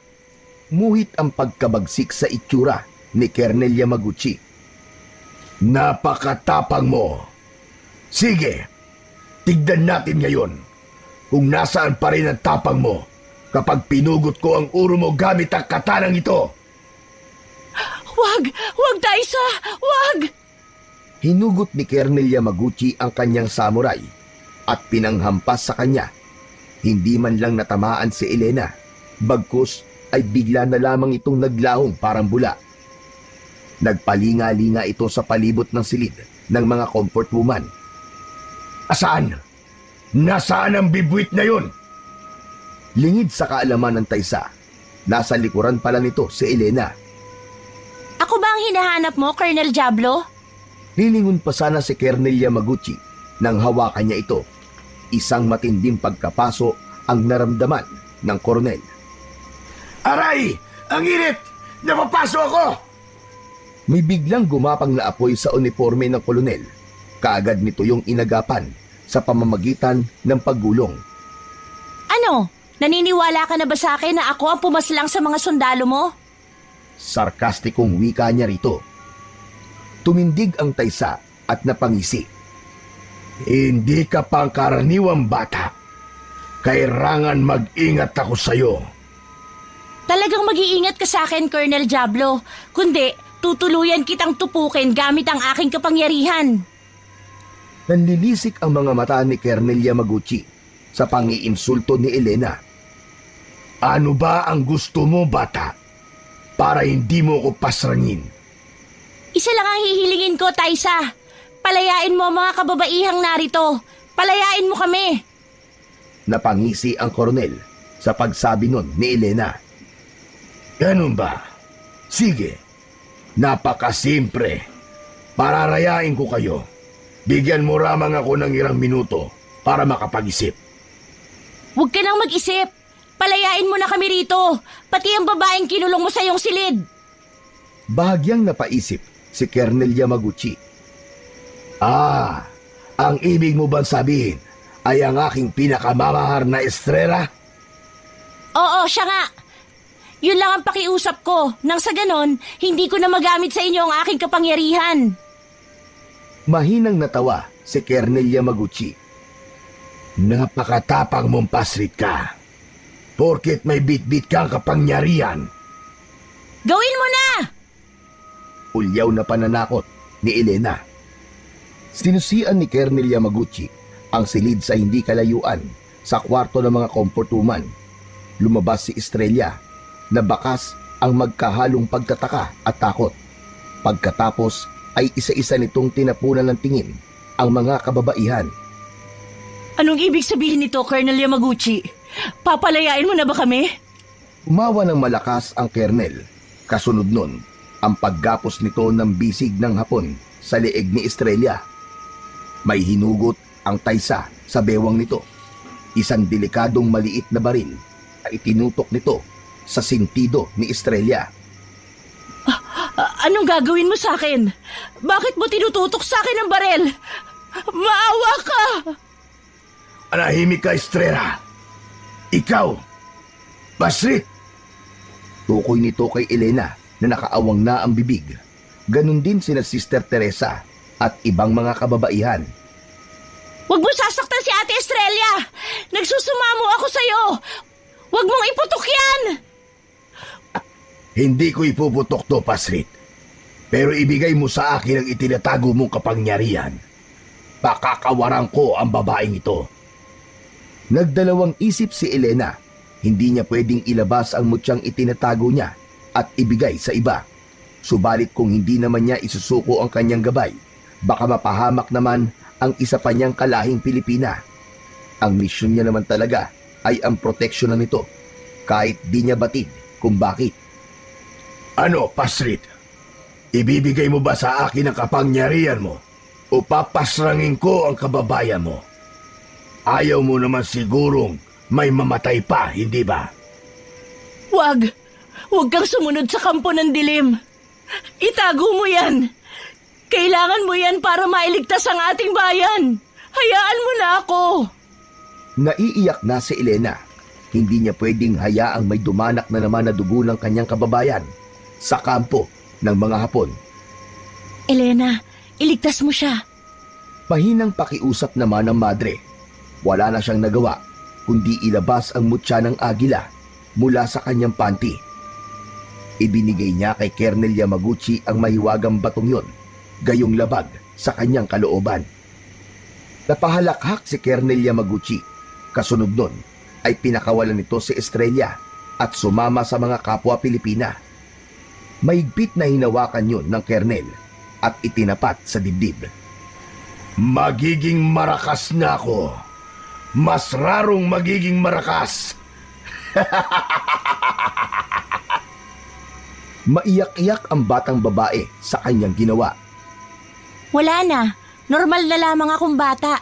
Muhit ang pagkabagsik sa itsura ni Colonel Yamaguchi. Napakatapang mo. Sige, tignan natin ngayon kung nasaan pa rin ang tapang mo kapag pinugot ko ang ulo mo gamit ang katanang ito. Wag! Wag, Taisa! Wag! Hinugot ni Colonel Yamaguchi ang kanyang samurai at pinanghampas sa kanya. Hindi man lang natamaan si Elena, bagkus ay bigla na lamang itong naglahong parang bula. Nagpalinga-linga ito sa palibot ng silid ng mga comfort woman. Asaan? Nasaan ang bibwit na yun? Lingid sa kaalaman ng taysa, nasa likuran pala nito si Elena. Ako ba ang hinahanap mo, Colonel Diablo? Lilingon pa sana si Colonel Yamaguchi nang hawakan niya ito. Isang matinding pagkapaso ang naramdaman ng koronel. Aray! Ang init! Napapaso ako! May biglang gumapang na apoy sa uniforme ng kolonel. Kaagad nito yung inagapan sa pamamagitan ng paggulong. Ano? Naniniwala ka na ba sa akin na ako ang pumaslang sa mga sundalo mo? Sarkastikong wika niya rito. Tumindig ang taysa at napangisi. Hindi ka pang karaniwang bata. Kailangan mag-ingat ako sa'yo. Talagang mag-iingat ka sa akin, Colonel Diablo. Kundi, tutuluyan kitang tupukin gamit ang aking kapangyarihan. Nanlilisik ang mga mata ni Colonel Yamaguchi sa pangiinsulto ni Elena. Ano ba ang gusto mo, bata? Para hindi mo ko pasrangin. Isa lang ang hihilingin ko, Taisa. Palayain mo ang mga kababaihang narito. Palayain mo kami. Napangisi ang koronel sa pagsabi nun ni Elena. Ganun ba? Sige. Napakasimple. Pararayain ko kayo. Bigyan mo ramang ako ng ilang minuto para makapag-isip. Huwag ka nang mag-isip. Palayain mo na kami rito. Pati ang babaeng kinulong mo sa iyong silid. Bahagyang napaisip si Colonel Yamaguchi. Ang ibig mo bang sabihin ay ang aking pinakamamahar na estrela? Oo, siya nga. Yun lang ang pakiusap ko. Nang sa ganon, hindi ko na magamit sa inyo ang aking kapangyarihan. Mahinang natawa si Colonel Yamaguchi. Napakatapang mong pasrit ka. Porket may bit-bit kang kapangyarihan. Gawin mo na! Ulyaw na pananakot ni Elena. Sinusian ni Colonel Yamaguchi ang silid sa hindi kalayuan sa kwarto ng mga comfort woman. Lumabas si Estrella na bakas ang magkahalong pagtataka at takot. Pagkatapos ay isa-isa nitong tinapunan ng tingin ang mga kababaihan. Anong ibig sabihin nito, Colonel Yamaguchi? Papalayain mo na ba kami? Umawa ng malakas ang Colonel. Kasunod nun, ang paggapos nito ng bisig ng hapon sa leeg ni Estrella. May hinugot ang taysa sa bewang nito. Isang delikadong maliit na baril na itinutok nito sa sintido ni Estrella. Anong gagawin mo sa akin? Bakit mo tinututok sa akin ang barel? Maawa ka! Anahimik ka, Estrella. Ikaw, Basrit! Tukoy nito kay Elena na nakaawang na ang bibig. Ganon din sina Sister Teresa at ibang mga kababaihan. Huwag mo sasaktan si Ate Estrella! Nagsusumamo ako sa'yo! Huwag mong iputok yan! Hindi ko ipuputok to, Pasrit. Pero ibigay mo sa akin ang itinatago mong kapangyarihan. Pakakawaran ko ang babaeng ito. Nagdalawang isip si Elena. Hindi niya pwedeng ilabas ang mutyang itinatago niya at ibigay sa iba. Subalit kung hindi naman niya isusuko ang kanyang gabay, baka mapahamak naman ang isa pa niyang kalahing Pilipina. Ang misyon niya naman talaga ay ang proteksyonan nito, kahit di niya batid kung bakit. Ano, Pasrit? Ibibigay mo ba sa akin ang kapangyarihan mo o papasrangin ko ang kababayan mo? Ayaw mo naman sigurong may mamatay pa, hindi ba? Wag! Huwag kang sumunod sa kampo ng dilim. Itago mo yan. Kailangan mo yan para mailigtas ang ating bayan. Hayaan mo na ako. Naiiyak na si Elena. Hindi niya pwedeng hayaang may dumanak na naman na dugo ng kanyang kababayan sa kampo ng mga Hapon. Elena, iligtas mo siya. Mahinang pakiusap naman ng madre. Wala na siyang nagawa kundi ilabas ang mutya ng agila mula sa kanyang panty. Ibinigay niya kay Colonel Yamaguchi ang mahiwagang batong yon, gayong labag sa kanyang kalooban. Napahalakhak si Colonel Yamaguchi. Kasunod nun ay pinakawalan nito si Estrella at sumama sa mga kapwa Pilipina. Mahigpit na hinawakan yun ng Colonel at itinapat sa dibdib. Magiging marakas na ako. Mas rarong magiging marakas. Maiyak-iyak ang batang babae sa kanyang ginawa. Wala na. Normal na lamang akong bata.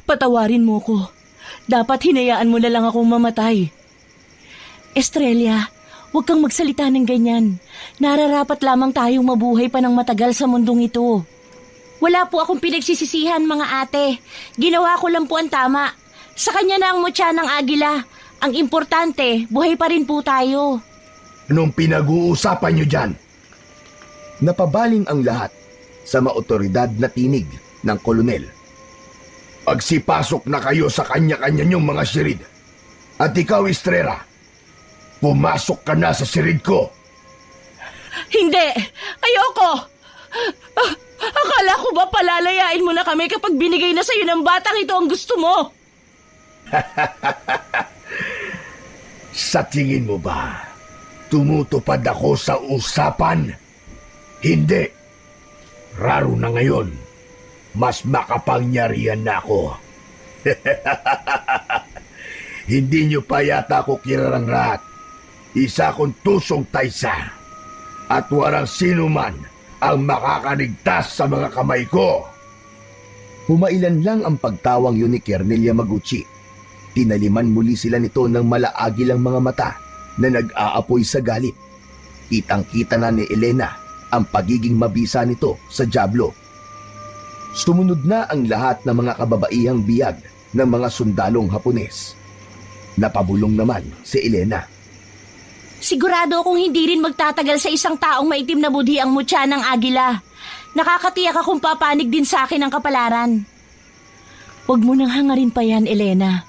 Patawarin mo ko. Dapat hinayaan mo na lang akong mamatay. Estrella, huwag kang magsalita ng ganyan. Nararapat lamang tayong mabuhay pa ng matagal sa mundong ito. Wala po akong pinagsisisihan, mga ate. Ginawa ko lang po ang tama. Sa kanya na ang mutya ng agila. Ang importante, buhay pa rin po tayo. Anong pinag-uusapan niyo dyan? Napabaling ang lahat sa maotoridad na tinig ng kolonel. Pagsipasok na kayo sa kanya-kanya niyong mga sirid. At ikaw, Estrella, pumasok ka na sa sirid ko. Hindi! Ayoko! Akala ko ba palalayain mo na kami kapag binigay na sa'yo ng batang ito ang gusto mo? Sa tingin mo ba, tumutupad ako sa usapan? Hindi. Raro na ngayon, mas makapangyarihan na ako. Hindi nyo pa yata ako kilalang lahat. Isa akong tusong taysa. At walang sino man ang makakaligtas sa mga kamay ko. Pumailan lang ang pagtawang yun ni Colonel Yamaguchi. Tinaliman muli sila nito ng malaagilang mga mata na nag-aapoy sa galit. Kitang-kita na ni Elena ang pagiging mabisa nito sa dyablo. Sumunod na ang lahat ng mga kababaihang biyag ng mga sundalong Hapones. Napabulong naman si Elena. Sigurado akong hindi rin magtatagal sa isang taong maitim na budhi ang mutya ng agila. Nakakatiyak akong papanig din sa akin ang kapalaran. Huwag mo nang hangarin pa yan, Elena.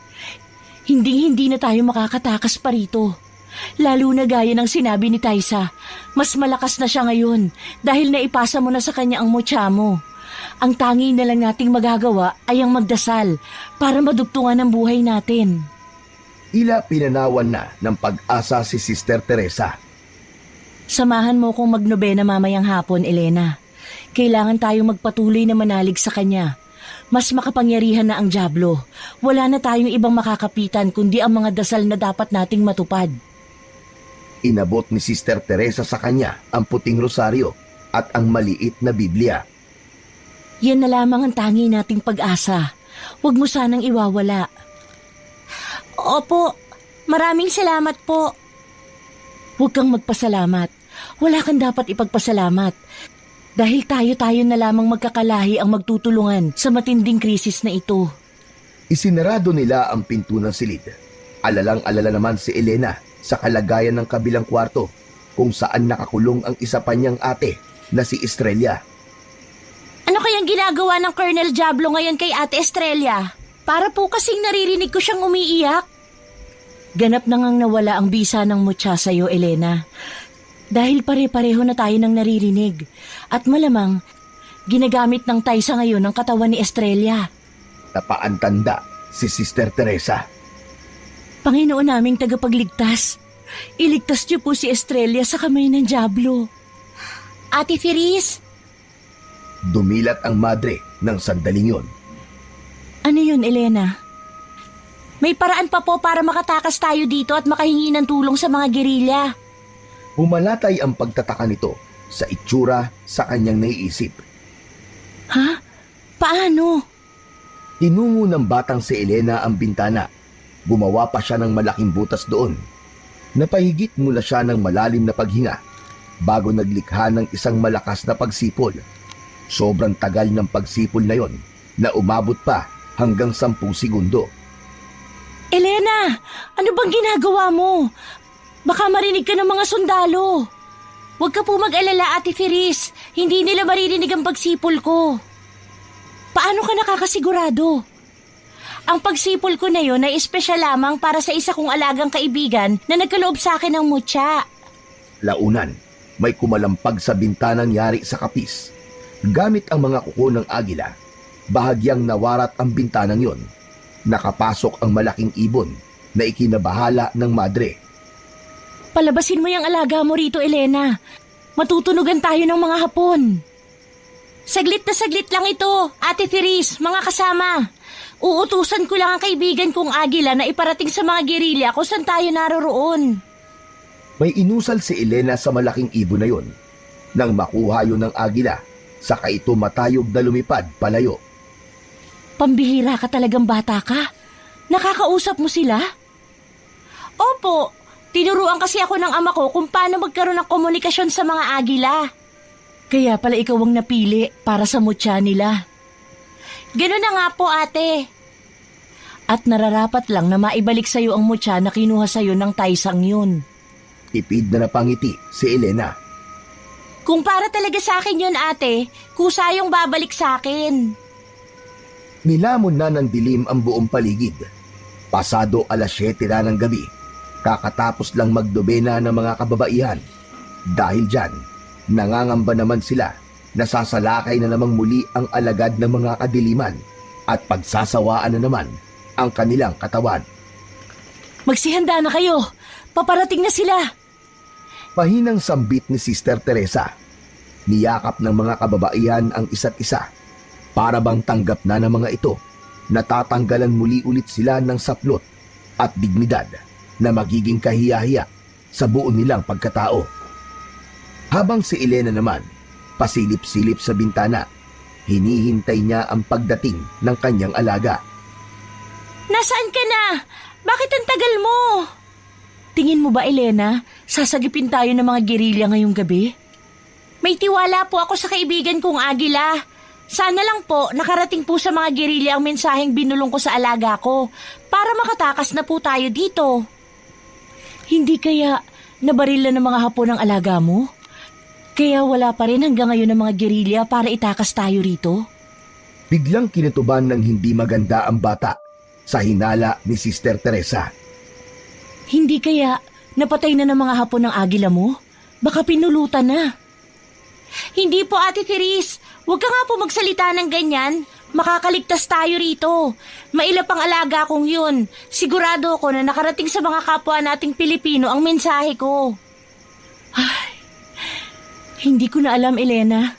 Hindi na tayo makakatakas pa rito. Lalo na gaya ng sinabi ni Taisa, mas malakas na siya ngayon dahil naipasa mo na sa kanya ang mutya mo. Ang tangi na lang nating magagawa ay ang magdasal para madugtungan ang buhay natin. Ila pinanawan na ng pag-asa si Sister Teresa. Samahan mo kong magnobena mamayang hapon, Elena. Kailangan tayong magpatuloy na manalig sa kanya. Mas makapangyarihan na ang dyablo. Wala na tayong ibang makakapitan kundi ang mga dasal na dapat nating matupad. Inabot ni Sister Teresa sa kanya ang puting rosaryo at ang maliit na Biblia. Yan na lamang ang tangi nating pag-asa. Huwag mo sanang iwawala. Opo, maraming salamat po. Huwag kang magpasalamat. Wala kang dapat ipagpasalamat. Dahil tayo na lamang magkakalahi ang magtutulungan sa matinding krisis na ito. Isinarado nila ang pinto ng silid. Alalang-alala naman si Elena sa kalagayan ng kabilang kwarto kung saan nakakulong ang isa pa niyang ate na si Estrella. Ano kayang ginagawa ng Colonel Diablo ngayon kay Ate Estrella? Para po kasing naririnig ko siyang umiiyak. Ganap na ngang nawala ang bisa ng mutya sa'yo, Elena. Dahil pare-pareho na tayo ng naririnig at malamang ginagamit ng Taisa ngayon ang katawan ni Estrella. Napaantanda si Sister Teresa. Panginoon naming tagapagligtas, iligtas niyo po si Estrella sa kamay ng dyablo. Ate Firis! Dumilat ang madre ng sandaling yon. Ano yun, Elena? May paraan pa po para makatakas tayo dito at makahingi ng tulong sa mga gerilya. Humalatay ang pagtataka nito sa itsura sa kanyang naiisip. Ha? Paano? Tinungo ng batang si Elena ang bintana. Gumawa pa siya ng malaking butas doon. Napahigit mula siya ng malalim na paghinga bago naglikha ng isang malakas na pagsipol. Sobrang tagal ng pagsipol na yon na umabot pa hanggang 10 segundo. Elena, ano bang ginagawa mo? Baka marinig ka ng mga sundalo. Huwag ka po mag-alala, Ate Firis. Hindi nila maririnig ang pagsipol ko. Paano ka nakakasigurado? Ang pagsipol ko na yon ay espesyal lamang para sa isa kong alagang kaibigan na nagkaloob sa akin ng mutya. Launan, may kumalampag sa bintanang yari sa kapis. Gamit ang mga kuko ng agila, bahagyang nawarat ang bintanang yon. Nakapasok ang malaking ibon na ikinabahala ng madre. Palabasin mo yung alaga mo rito, Elena. Matutunugan tayo ng mga hapon. Saglit na saglit lang ito, Ate Firis, mga kasama. Uutusan ko lang ang kaibigan kong agila na iparating sa mga gerilya kung saan tayo naroroon. May inusal si Elena sa malaking ibon na yon. Nang makuha yun ng agila, saka ito matayog na lumipad palayo. Pambihira ka talagang bata ka. Nakakausap mo sila? Opo, tinuruan kasi ako ng ama ko kung paano magkaroon ng komunikasyon sa mga agila. Kaya pala ikaw ang napili para sa mutya nila. Ganun na nga po, ate. At nararapat lang na maibalik sa'yo ang mutya na kinuha sa'yo ng Taisang yun. Tipid na napangiti si Elena. Kung para talaga sa akin yun, ate, kusa yung babalik sa akin. Nilamon na ng dilim ang buong paligid. Pasado 7:00 na ng gabi. Kakatapos lang magdobena ng mga kababaihan. Dahil dyan, nangangamba naman sila na sasalakay na namang muli ang alagad ng mga kadiliman at pagsasawaan na naman ang kanilang katawan. Magsihanda na kayo. Paparating na sila. Pahinang sambit ni Sister Teresa. Niyakap ng mga kababaihan ang isa't isa. Para bang tanggap na ng mga ito, natatanggalan muli ulit sila ng saplot at dignidad na magiging kahiya-hiya sa buo nilang pagkatao. Habang si Elena naman, pasilip-silip sa bintana, hinihintay niya ang pagdating ng kanyang alaga. Nasaan ka na? Bakit ang tagal mo? Tingin mo ba, Elena, sasagipin tayo ng mga gerilya ngayong gabi? May tiwala po ako sa kaibigan kong agila. Sana lang po nakarating po sa mga gerilya ang mensaheng binulong ko sa alaga ko para makatakas na po tayo dito. Hindi kaya nabaril na ng mga hapon ang alaga mo? Kaya wala pa rin hanggang ngayon ang mga gerilya para itakas tayo rito? Biglang kinutuban ng hindi maganda ang bata sa hinala ni Sister Teresa. Hindi kaya napatay na ng mga hapon ng agila mo? Baka pinulutan na. Hindi po, Ate Firis. Huwag ka nga po magsalita ng ganyan. Makakaligtas tayo rito. Mailap ang alaga kong yun. Sigurado ako na nakarating sa mga kapwa nating Pilipino ang mensahe ko. Ay, hindi ko na alam, Elena.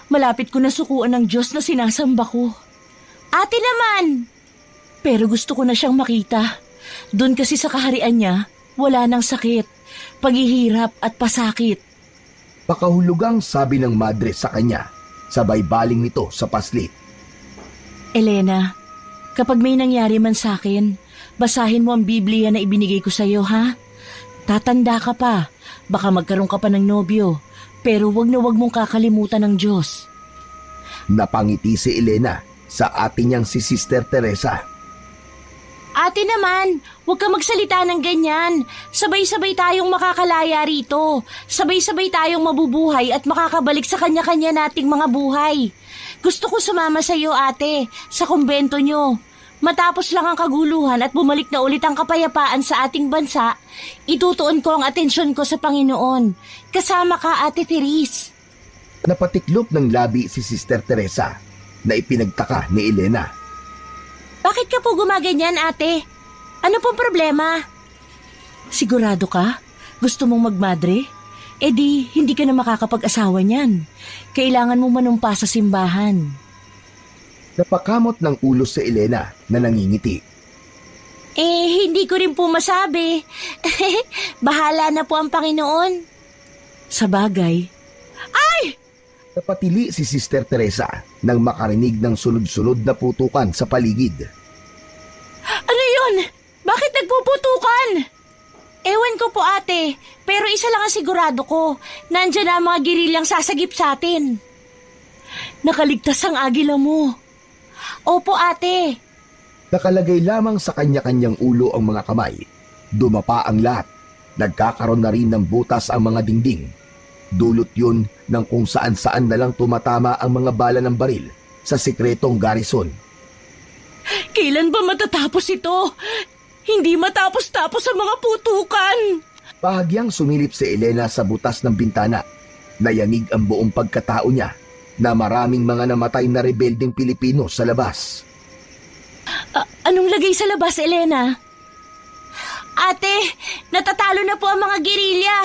Malapit ko na sukuan ng Diyos na sinasamba ko. Ate naman! Pero gusto ko na siyang makita. Doon kasi sa kaharian niya, wala nang sakit, paghihirap at pasakit. Pakahulugang sabi ng madre sa kanya, sabay baling nito sa paslit. Elena, kapag may nangyari man sa akin, basahin mo ang Biblia na ibinigay ko sa iyo, ha? Tatanda ka pa, baka magkaroon ka pa ng nobyo, pero wag na wag mong kakalimutan ng Diyos. Napangiti si Elena sa ate niyang si Sister Teresa. Ate naman, huwag ka magsalita ng ganyan. Sabay-sabay tayong makakalaya rito. Sabay-sabay tayong mabubuhay at makakabalik sa kanya-kanya nating mga buhay. Gusto ko sumama sa iyo, ate, sa kumbento nyo. Matapos lang ang kaguluhan at bumalik na ulit ang kapayapaan sa ating bansa, itutuon ko ang atensyon ko sa Panginoon. Kasama ka, Ate Therese. Napatiklop ng labi si Sister Teresa na ipinagtaka ni Elena. Bakit ka po gumaganyan, ate? Ano pong problema? Sigurado ka? Gusto mong magmadre? E di, hindi ka na makakapag-asawa niyan. Kailangan mo manumpa sa simbahan. Napakamot ng ulo si Elena na nangingiti. Hindi ko rin po masabi. Bahala na po ang Panginoon. Sa bagay. Ay! Napatili si Sister Teresa nang makarinig ng sunod-sunod na putukan sa paligid. Ano yun? Bakit nagpuputukan? Ewan ko po, ate, pero isa lang ang sigurado ko. Nandiyan na ang mga gerilyang sasagip sa atin. Nakaligtas ang agila mo. Opo, ate. Nakalagay lamang sa kanya-kanyang ulo ang mga kamay. Dumapa ang lahat. Nagkakaroon na rin ng butas ang mga dingding. Dulot yun ng kung saan-saan na lang tumatama ang mga bala ng baril sa sikretong garrison. Kailan ba matatapos ito? Hindi matapos-tapos ang mga putukan. Bahagyang sumilip si Elena sa butas ng bintana. Nayanig ang buong pagkatao niya na maraming mga namatay na rebeldeng Pilipino sa labas. Anong lagay sa labas, Elena? Ate, natatalo na po ang mga gerilya.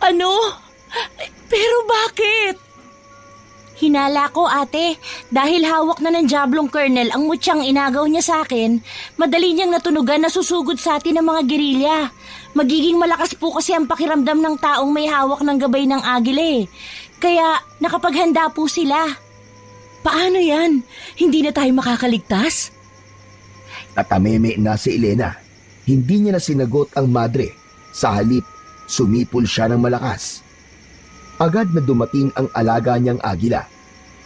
Ano? Pero bakit? Hinala ko, ate. Dahil hawak na ng Diablong Colonel ang mutyang inagaw niya sa akin, madali niyang natunugan na susugod sa atin ng mga gerilya. Magiging malakas po kasi ang pakiramdam ng taong may hawak ng gabay ng agile. Kaya nakapaghanda po sila. Paano yan? Hindi na tayo makakaligtas? Natameme na si Elena. Hindi niya na sinagot ang madre. Sa halip, sumipol siya ng malakas. Agad na dumating ang alaga niyang agila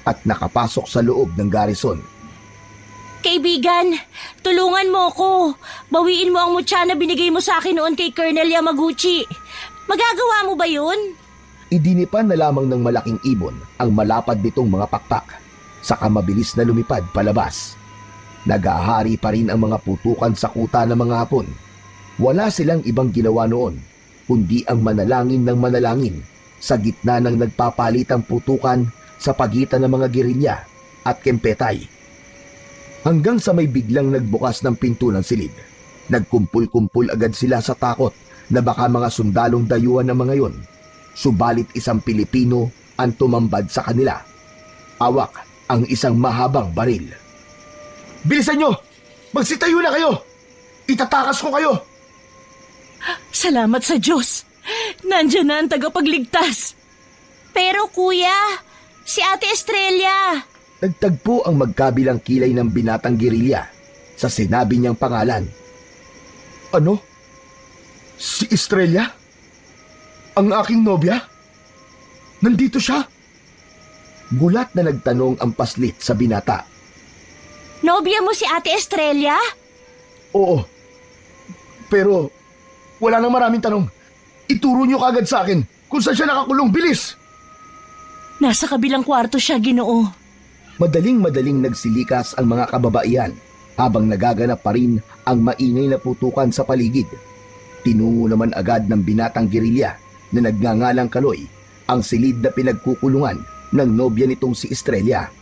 at nakapasok sa loob ng garrison. Kaibigan, tulungan mo ko. Bawiin mo ang mutya na binigay mo sa akin noon kay Colonel Yamaguchi. Magagawa mo ba yun? Idinipan na lamang ng malaking ibon ang malapad nitong mga pakpak, saka mabilis na lumipad palabas. Nag-aahari pa rin ang mga putukan sa kuta ng mga Hapon. Wala silang ibang ginawa noon, kundi ang manalangin ng manalangin sa gitna ng nagpapalitang putukan sa pagitan ng mga gerilya at kempetay. Hanggang sa may biglang nagbukas ng pinto ng silid. Nagkumpul-kumpul agad sila sa takot na baka mga sundalong dayuhan ng mga yon. Subalit isang Pilipino ang tumambad sa kanila. Awak ang isang mahabang baril. Bilisan nyo! Magsitayo na kayo! Itatakas ko kayo! Salamat sa Diyos! Nandiyan na ang tagapagligtas! Pero kuya, si Ate Estrella! Nagtagpo ang magkabilang kilay ng binatang gerilya sa sinabi niyang pangalan. Ano? Si Estrella? Ang aking nobya? Nandito siya? Gulat na nagtanong ang paslit sa binata. Nobya mo si Ate Estrella? Oo. Pero wala nang maraming tanong. Ituro niyo kagad sa akin kung saan siya nakakulong. Bilis! Nasa kabilang kwarto siya, Ginoo. Madaling-madaling nagsilikas ang mga kababaihan habang nagaganap pa rin ang maingay na putukan sa paligid. Tinungo naman agad ng binatang gerilya na nagngangalang Kaloy ang silid na pinagkukulungan ng nobya nitong si Estrella.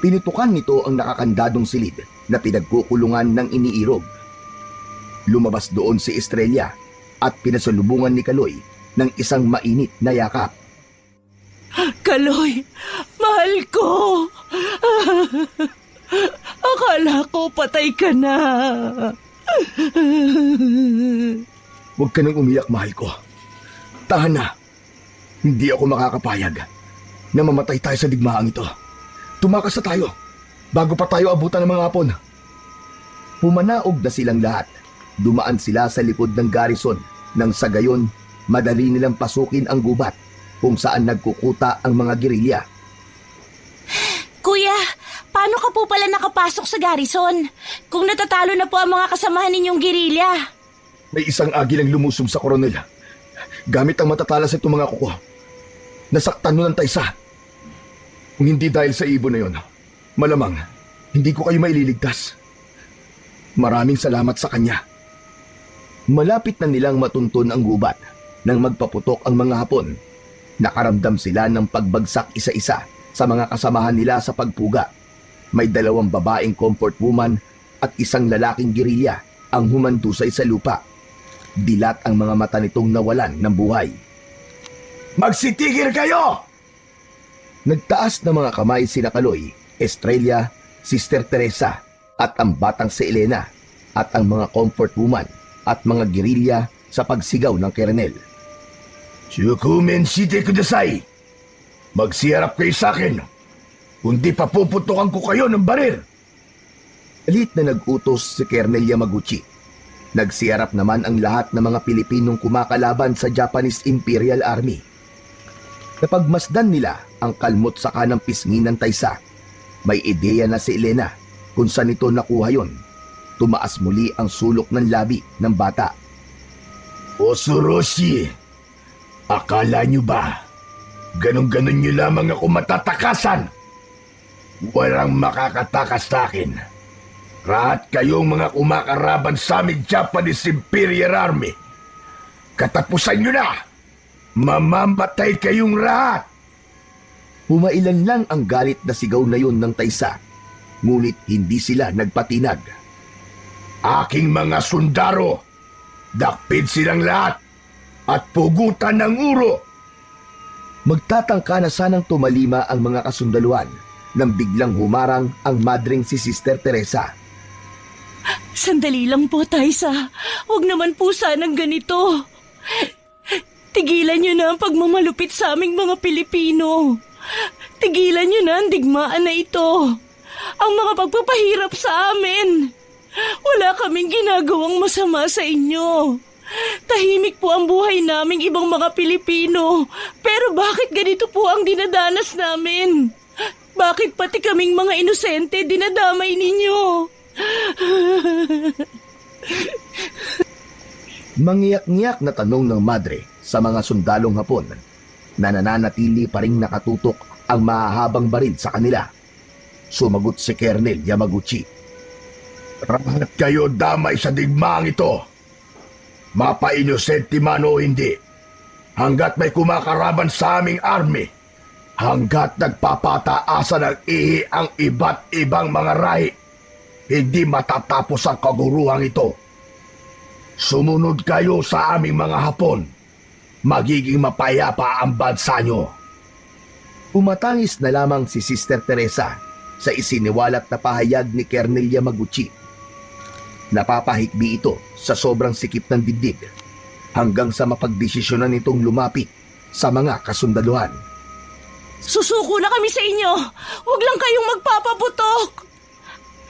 Pinutukan nito ang nakakandadong silid na pinagkukulungan ng iniirog. Lumabas doon si Estrella at pinasalubungan ni Kaloy ng isang mainit na yakap. Kaloy, mahal ko! Akala ko patay ka na. Huwag ka nang umiyak, mahal ko. Tahan na. Hindi ako makakapayag na mamatay tayo sa digmaang ito. Tumakas na tayo bago pa tayo abutan ng mga Hapon. Pumanaog na silang lahat. Dumaan sila sa likod ng garrison nang sa gayon madali nilang pasukin ang gubat kung saan nagkukuta ang mga gerilya. Kuya, paano ka po pala nakapasok sa garrison? Kung natatalo na po ang mga kasamahan ninyong gerilya. May isang agilang lumusog sa koronel. Gamit ang matatalas itong mga kuko. Nasaktan mo ng taysa. Kung hindi dahil sa ibon na yon, malamang Hindi ko kayo maililigtas. Maraming salamat sa kanya. Malapit na nilang matunton ang gubat nang magpaputok ang mga Hapon. Nakaramdam sila ng pagbagsak isa-isa sa mga kasamahan nila sa pagpuga. May 2 babaeng comfort woman at isang lalaking gerilya ang humandusay sa lupa. Dilat ang mga mata nitong nawalan ng buhay. Magsitigil kayo! Nagtaas ng mga kamay sina Kaloy, Estrella, Sister Teresa at ang batang si Elena at ang mga comfort woman at mga gerilya sa pagsigaw ng Kernel. Shukumen shite kudasai! Magsiharap kayo sa akin! Kundi papuputukan ko kayo ng baril! Alit na nag-utos si Kernel Yamaguchi. Nagsiharap naman ang lahat ng mga Pilipinong kumakalaban sa Japanese Imperial Army. Napagmasdan nila ang kalmot sa kanang pisngi ng Taisa. May ideya na si Elena kung saan ito nakuha yon. Tumaas muli ang sulok ng labi ng bata. Osoroshi, akala nyo ba ganon-ganon nyo lamang ako matatakasan? Walang makakatakas sa akin. Lahat kayong mga kumakaraban sa aming Japanese Imperial Army. Katapusan nyo na! Mamamatay kayong lahat! Pumailan lang ang galit na sigaw na yun ng Taisa, ngunit hindi sila nagpatinag. Aking mga sundaro, dakpid silang lahat at pugutan ng uro! Magtatangka na sanang tumalima ang mga kasundaluhan nang biglang humarang ang madring si Sister Teresa. Sandali lang po, Taisa. Huwag naman po sanang ganito. Tigilan niyo na ang pagmamalupit sa aming mga Pilipino. Tigilan niyo na ang digmaan na ito. Ang mga pagpapahirap sa amin. Wala kaming ginagawang masama sa inyo. Tahimik po ang buhay naming ibang mga Pilipino. Pero bakit ganito po ang dinadanas namin? Bakit pati kaming mga inosente dinadamay ninyo? Mangiyak-ngiyak na tanong ng madre sa mga sundalong Hapon na nananatili pa ring nakatutok ang mahahabang baril sa kanila. Sumagot si Kernel Yamaguchi. Lahat kayo damay sa digmaang ito. Mapa-inosente man o hindi. Hanggat may kumakaraban sa aming army, hanggat nagpapataasa ng ihi ang iba't ibang mga rahi, hindi matatapos ang kaguruhang ito. Sumunod kayo sa aming mga Hapon. Magiging mapayapa ang bansa nyo. Umatangis na lamang si Sister Teresa sa isiniwalat na pahayag ni Kernel Yamaguchi. Napapahikbi ito sa sobrang sikip ng dibdib hanggang sa mapagdesisyonan nitong lumapit sa mga kasundaluhan. Susuko na kami sa inyo! Huwag lang kayong magpapaputok!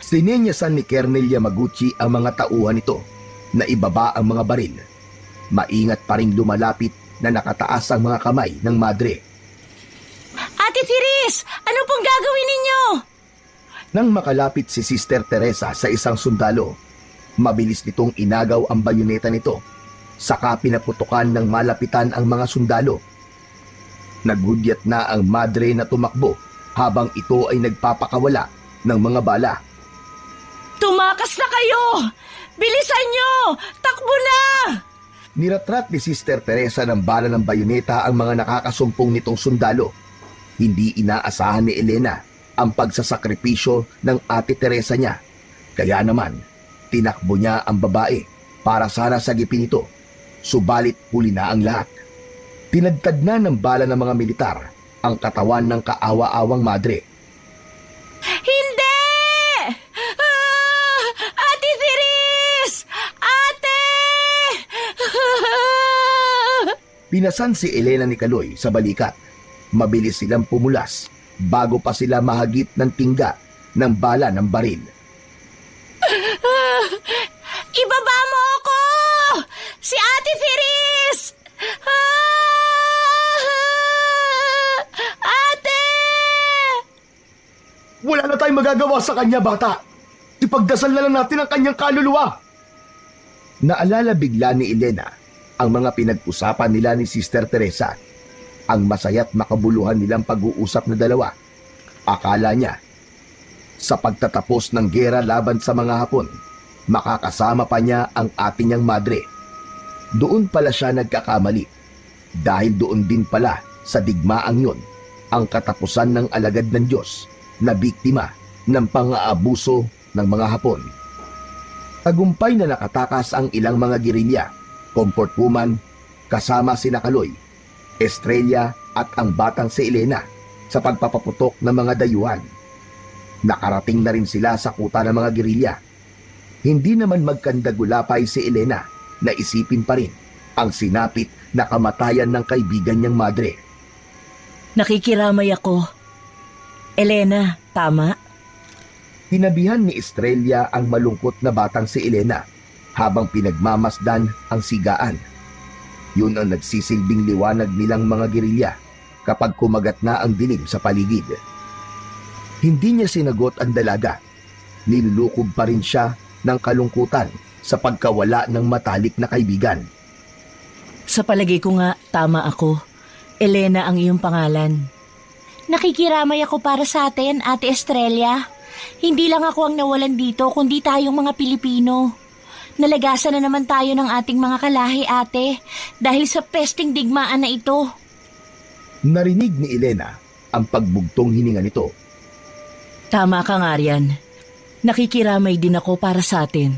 Sininyasan ni Kernel Yamaguchi ang mga tauhan nito na ibaba ang mga baril. Maingat pa ring lumalapit na nakataas ang mga kamay ng madre. Ate Firis! Ano pong gagawin ninyo? Nang makalapit si Sister Teresa sa isang sundalo, mabilis nitong inagaw ang bayoneta nito. Saka pinaputukan ng malapitan ang mga sundalo. Naghudyat na ang madre na tumakbo habang ito ay nagpapakawala ng mga bala. Tumakas na kayo! Bilisan nyo! Takbo na! Niratrat ni Sister Teresa ng bala ng bayoneta ang mga nakakasumpong nitong sundalo. Hindi inaasahan ni Elena ang pagsasakripisyo ng Ate Teresa niya. Kaya naman, tinakbo niya ang babae para sana sagipin ito. Subalit huli na ang lahat. Tinadtad na ng bala ng mga militar ang katawan ng kaawa-awang madre. Hindi! Ate Firis! Ate! Pinasan si Elena ni Kaloy sa balikat. Mabilis silang pumulas bago pa sila mahagip ng tingga ng bala ng baril. Ibaba mo ako! Si Ate Firis! Ate! Wala na tayong magagawa sa kanya, bata. Ipagdasal na lang natin ang kanyang kaluluwa. Naalala bigla ni Elena ang mga pinag-usapan nila ni Sister Teresa. Ang masaya't makabuluhan nilang pag-uusap na dalawa. Akala niya, Sa pagtatapos ng gera laban sa mga Hapon, makakasama pa niya ang ate niyang madre. Doon pala siya nagkakamali dahil doon din pala sa digmaang yun ang katapusan ng alagad ng Diyos na biktima ng pang-aabuso ng mga Hapon. Tagumpay na nakatakas ang ilang mga gerilya, comfort woman, kasama sina Kaloy, Estrella at ang batang si Elena sa pagpapaputok ng mga dayuhan. Nakarating na rin sila sa kuta ng mga gerilya. Hindi naman magkandagulapay si Elena na isipin pa rin ang sinapit na kamatayan ng kaibigan niyang madre. Nakikiramay ako. Elena, tama? Tinabihan ni Estrella ang malungkot na batang si Elena habang pinagmamasdan ang sigaan. Yun ang nagsisilbing liwanag nilang mga gerilya kapag kumagat na ang dilim sa paligid. Hindi niya sinagot ang dalaga. Nilulukob pa rin siya ng kalungkutan sa pagkawala ng matalik na kaibigan. Sa palagay ko nga, tama ako. Elena ang iyong pangalan. Nakikiramay ako para sa atin, Ate Estrella. Hindi lang ako ang nawalan dito, kundi tayong mga Pilipino. Nalagasan na naman tayo ng ating mga kalahi, ate, dahil sa pesting digmaan na ito. Narinig ni Elena ang pagbugtong hininga nito. Tama ka nga riyan. Nakikiramay din ako para sa atin.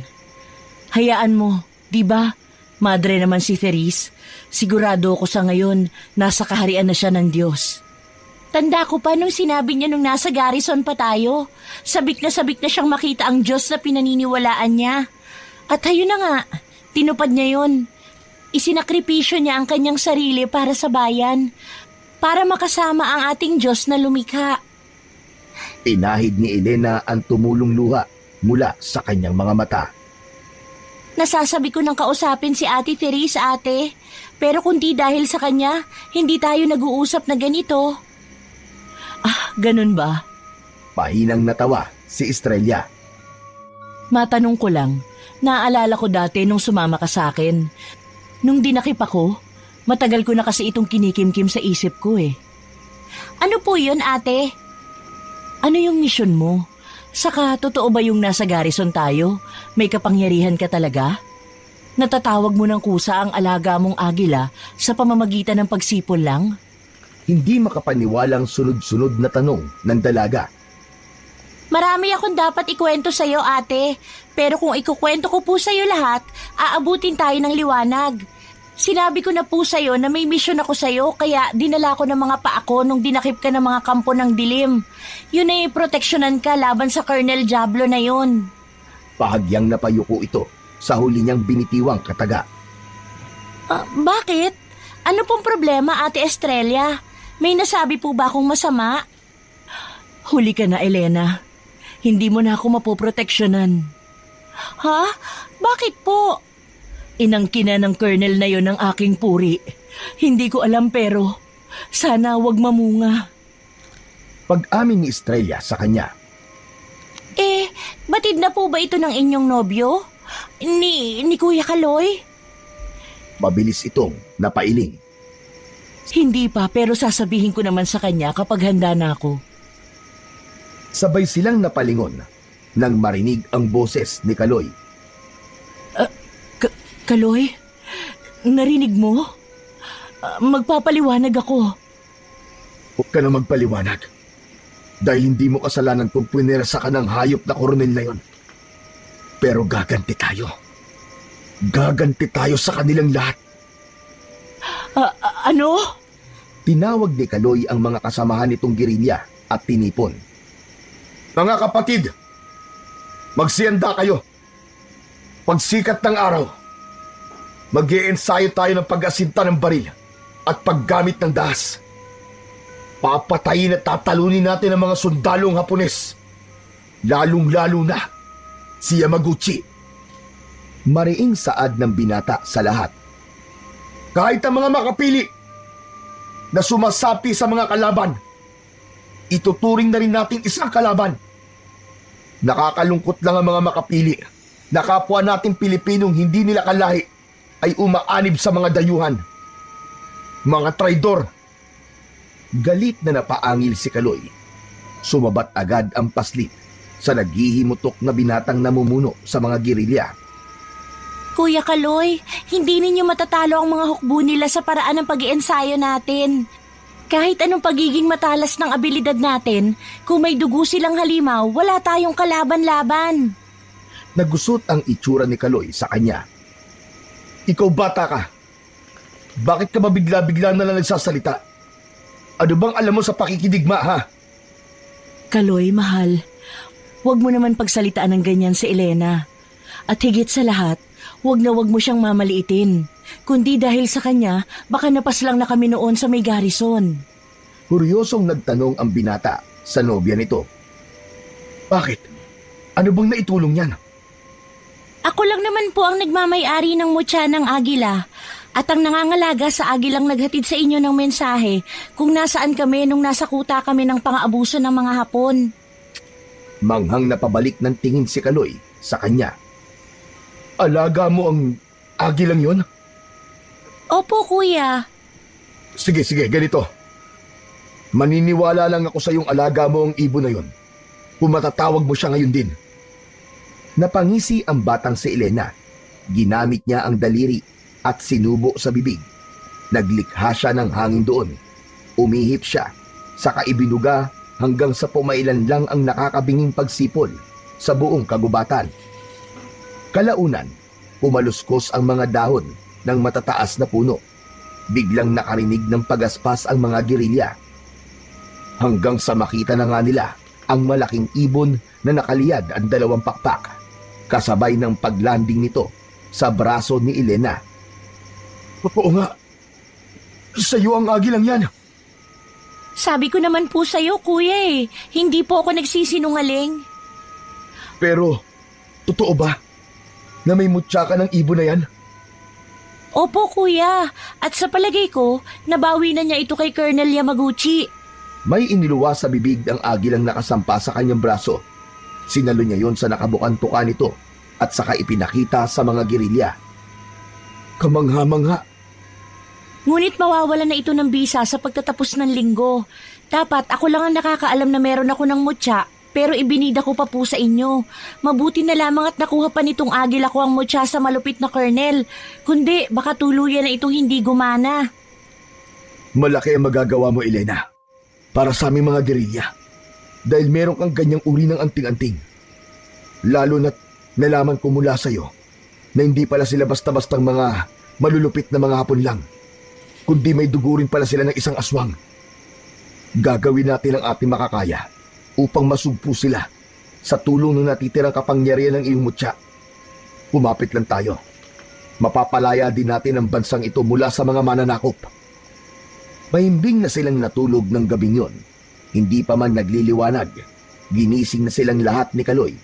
Hayaan mo, di ba? Madre naman si Therese. Sigurado ako sa ngayon, nasa kaharian na siya ng Diyos. Tanda ko pa nung sinabi niya nung nasa garrison pa tayo. Sabik na siyang makita ang Diyos na pinaniniwalaan niya. At ayun na nga, tinupad niya yun. Isinakripisyo niya ang kanyang sarili para sa bayan, para makasama ang ating Diyos na lumikha. Inahid ni Elena ang tumulong luha mula sa kanyang mga mata. Nasasabi ko nang kausapin si Ate Therese, ate. Pero kundi dahil sa kanya, hindi tayo nag-uusap na ganito. Ah, ganun ba? Pahinang natawa si Estrella. Matanong ko lang, naaalala ko dati nung sumama ka sa akin. Nung dinakip ako, matagal ko na kasi itong kinikimkim sa isip ko eh. Ano po yun, ate? Ano yung misyon mo? Saka, totoo ba yung nasa garrison tayo? May kapangyarihan ka talaga? Natatawag mo ng kusa ang alaga mong agila sa pamamagitan ng pagsipol lang? Hindi makapaniwalang sunod-sunod na tanong ng dalaga. Marami akong dapat ikwento sa'yo, ate. Pero kung ikukwento ko po sa'yo lahat, aabutin tayo ng liwanag. Sinabi ko na po sa'yo na may misyon ako sa'yo, kaya dinala ko ng mga paa ko nung dinakip ka ng mga kampo ng dilim. Yun ay proteksyonan ka laban sa Colonel Diablo na yun. Pahagyang napayuko ito sa huli niyang binitiwang kataga. Bakit? Ano pong problema, Ate Estrella? May nasabi po ba akong masama? Huli ka na, Elena. Hindi mo na ako mapoproteksyonan. Ha? Bakit po? Inangkina ng colonel na yon ng aking puri. Hindi ko alam pero sana wag mamunga. Pag-amin ni Estrella sa kanya. Batid na po ba ito ng inyong nobyo? Ni Kuya Kaloy? Mabilis itong napailing. Hindi pa pero sasabihin ko naman sa kanya kapag handa na ako. Sabay silang napalingon nang marinig ang boses ni Kaloy. Kaloy, narinig mo? Magpapaliwanag ako. Huwag ka na magpaliwanag. Dahil hindi mo kasalanan kung punersa ka ng hayop na koronel na yon. Pero gaganti tayo. Gaganti tayo sa kanilang lahat. Ano? Tinawag ni Kaloy ang mga kasamahan nitong gerilya at tinipon. Mga kapatid, magsiyanda kayo. Pagsikat ng araw, mag-iensayo tayo ng pag-asinta ng baril at paggamit ng dahas. Papatayin at tatalunin natin ang mga sundalong Hapones. Lalong-lalo na si Yamaguchi. Mariing saad ng binata sa lahat. Kahit ang mga makapili na sumasapi sa mga kalaban, ituturing na rin natin isang kalaban. Nakakalungkot lang ang mga makapili na kapwa natin Pilipinong hindi nila kalahi ay umaanib sa mga dayuhan. Mga traidor. Galit na napaangil si Kaloy. Sumabat agad ang paslit sa naghihimutok na binatang namumuno sa mga gerilya. Kuya Kaloy, hindi ninyo matatalo ang mga hukbo nila sa paraan ng pag-iensayo natin. Kahit anong pagiging matalas ng abilidad natin, kung may dugo silang halimaw, wala tayong kalaban-laban. Nagusot ang itsura ni Kaloy sa kanya. Ikaw bata ka. Bakit ka ba bigla-bigla na lang nagsasalita? Ano bang alam mo sa pakikidigma, ha? Kaloy, mahal. Huwag mo naman pagsalitaan ng ganyan si Elena. At higit sa lahat, huwag na huwag mo siyang mamaliitin. Kundi dahil sa kanya, baka napaslang na kami noon sa may garrison. Kuryosong nagtanong ang binata sa nobya nito. Bakit? Ano bang naitulong niyan? Ako lang naman po ang nagmamay-ari ng mutya ng agila at ang nangangalaga sa agilang naghatid sa inyo ng mensahe kung nasaan kami nung nasa kuta kami ng pang-aabuso ng mga Hapon. Manghang napabalik ng tingin si Kaloy sa kanya. Alaga mo ang agilang yon? Opo, kuya. Sige, ganito. Maniniwala lang ako sa yung alaga mo ang ibon na yon. Kung matatawag mo siya ngayon din. Napangisi ang batang si Elena. Ginamit niya ang daliri at sinubo sa bibig. Naglikha siya ng hangin doon. Umihip siya, saka ibinuga hanggang sa pumailan lang ang nakakabinging pagsipol sa buong kagubatan. Kalaunan, pumaluskos ang mga dahon ng matataas na puno. Biglang nakarinig ng pagaspas ang mga gerilya. Hanggang sa makita na nga nila ang malaking ibon na nakaliyad ang dalawang pakpak, kasabay ng paglanding nito sa braso ni Elena. Oo nga, sa'yo ang agilang yan. Sabi ko naman po sa'yo, kuya eh. Hindi po ako nagsisinungaling. Pero, totoo ba na may mutya ka ng ibon na yan? Opo, kuya. At sa palagay ko, nabawi na niya ito kay Colonel Yamaguchi. May iniluwa sa bibig ang agilang nakasampa sa kanyang braso. Sinalo niya yon sa nakabukang tuka nito at saka ipinakita sa mga gerilya. Kamangha-mangha. Ngunit mawawala na ito ng bisa sa pagtatapos ng linggo. Dapat ako lang ang nakakaalam na meron ako ng mutya, pero ibinida ko pa po sa inyo. Mabuti na lamang at nakuha pa nitong agila ko ang mutya sa malupit na Colonel. Kundi baka tuluyan na itong hindi gumana. Malaki ang magagawa mo, Elena, para sa aming mga gerilya. Dahil meron kang ganyang uri ng anting-anting. Lalo na't nalaman ko mula sa'yo na hindi pala sila basta-bastang mga malulupit na mga Hapon lang, kundi may dugo rin pala sila ng isang aswang. Gagawin natin ang ating makakaya upang masugpo sila sa tulong ng natitirang kapangyarihan ng iyong mutya. Pumapit lang tayo. Mapapalaya din natin ang bansang ito mula sa mga mananakop. Mahimbing na silang natulog ng gabing yon. Hindi pa man nagliliwanag, ginising na silang lahat ni Kaloy.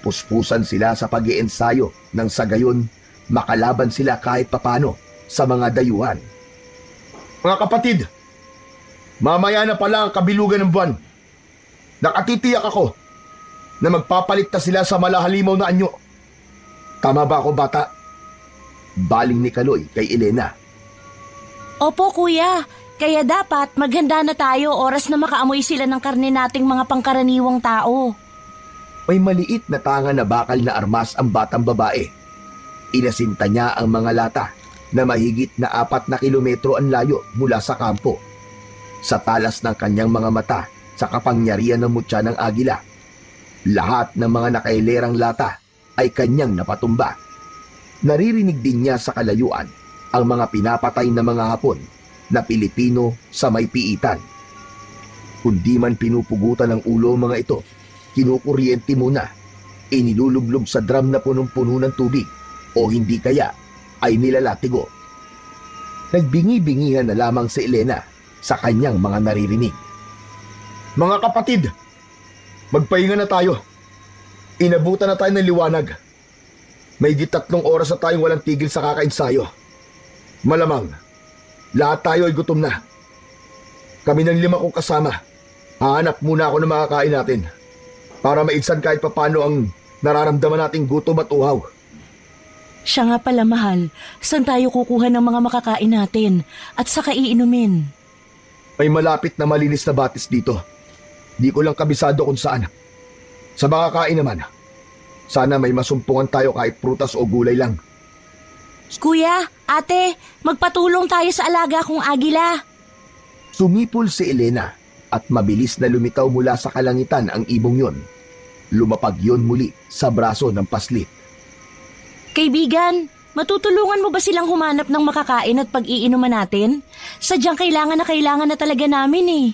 Puspusan sila sa pag-iensayo nang sa gayon makalaban sila kahit papano sa mga dayuhan. Mga kapatid, mamaya na pala ang kabilugan ng buwan. Nakatitiyak ako na magpapaligtas sila sa malahalimaw na anyo. Tama ba ako, bata? Baling ni Kaloy kay Elena. Opo, kuya. Kaya dapat maghanda na tayo oras na makaamoy sila ng karne nating mga pangkaraniwang tao. May maliit na tanga na bakal na armas ang batang babae. Inasinta niya ang mga lata na mahigit na 4 na kilometro ang layo mula sa kampo. Sa talas ng kanyang mga mata sa kapangyarihan ng mutya ng agila, lahat ng mga nakailerang lata ay kanyang napatumba. Naririnig din niya sa kalayuan ang mga pinapatay na mga Hapon na Pilipino sa may piitan. Kundi man pinupugutan ng ulo mga ito, kinukuryente muna, inilulublob sa drum na punong-puno ng tubig o hindi kaya ay nilalatigo. Nagbingi-bingihan na lamang si Elena sa kanyang mga naririnig. Mga kapatid, magpahinga na tayo. Inabutan na tayo ng liwanag. May 3 oras na tayong walang tigil sa kakainsayo. Malamang, lahat tayo ay gutom na. Kami ng 5 kong kasama, hahanap muna ako ng makakain natin para maigsan kahit papano ang nararamdaman nating gutom at uhaw. Siya nga pala, mahal. Saan tayo kukuha ng mga makakain natin at saka iinumin? May malapit na malinis na batis dito. Di ko lang kabisado kung saan. Sa makakain naman, sana may masumpungan tayo kahit prutas o gulay lang. Kuya, ate, magpatulong tayo sa alaga kong agila. Sumipol si Elena at mabilis na lumitaw mula sa kalangitan ang ibong yon. Lumapag yon muli sa braso ng paslit. Kaibigan, matutulungan mo ba silang humanap ng makakain at pag-iinuman natin? Sadyang kailangan na talaga namin eh.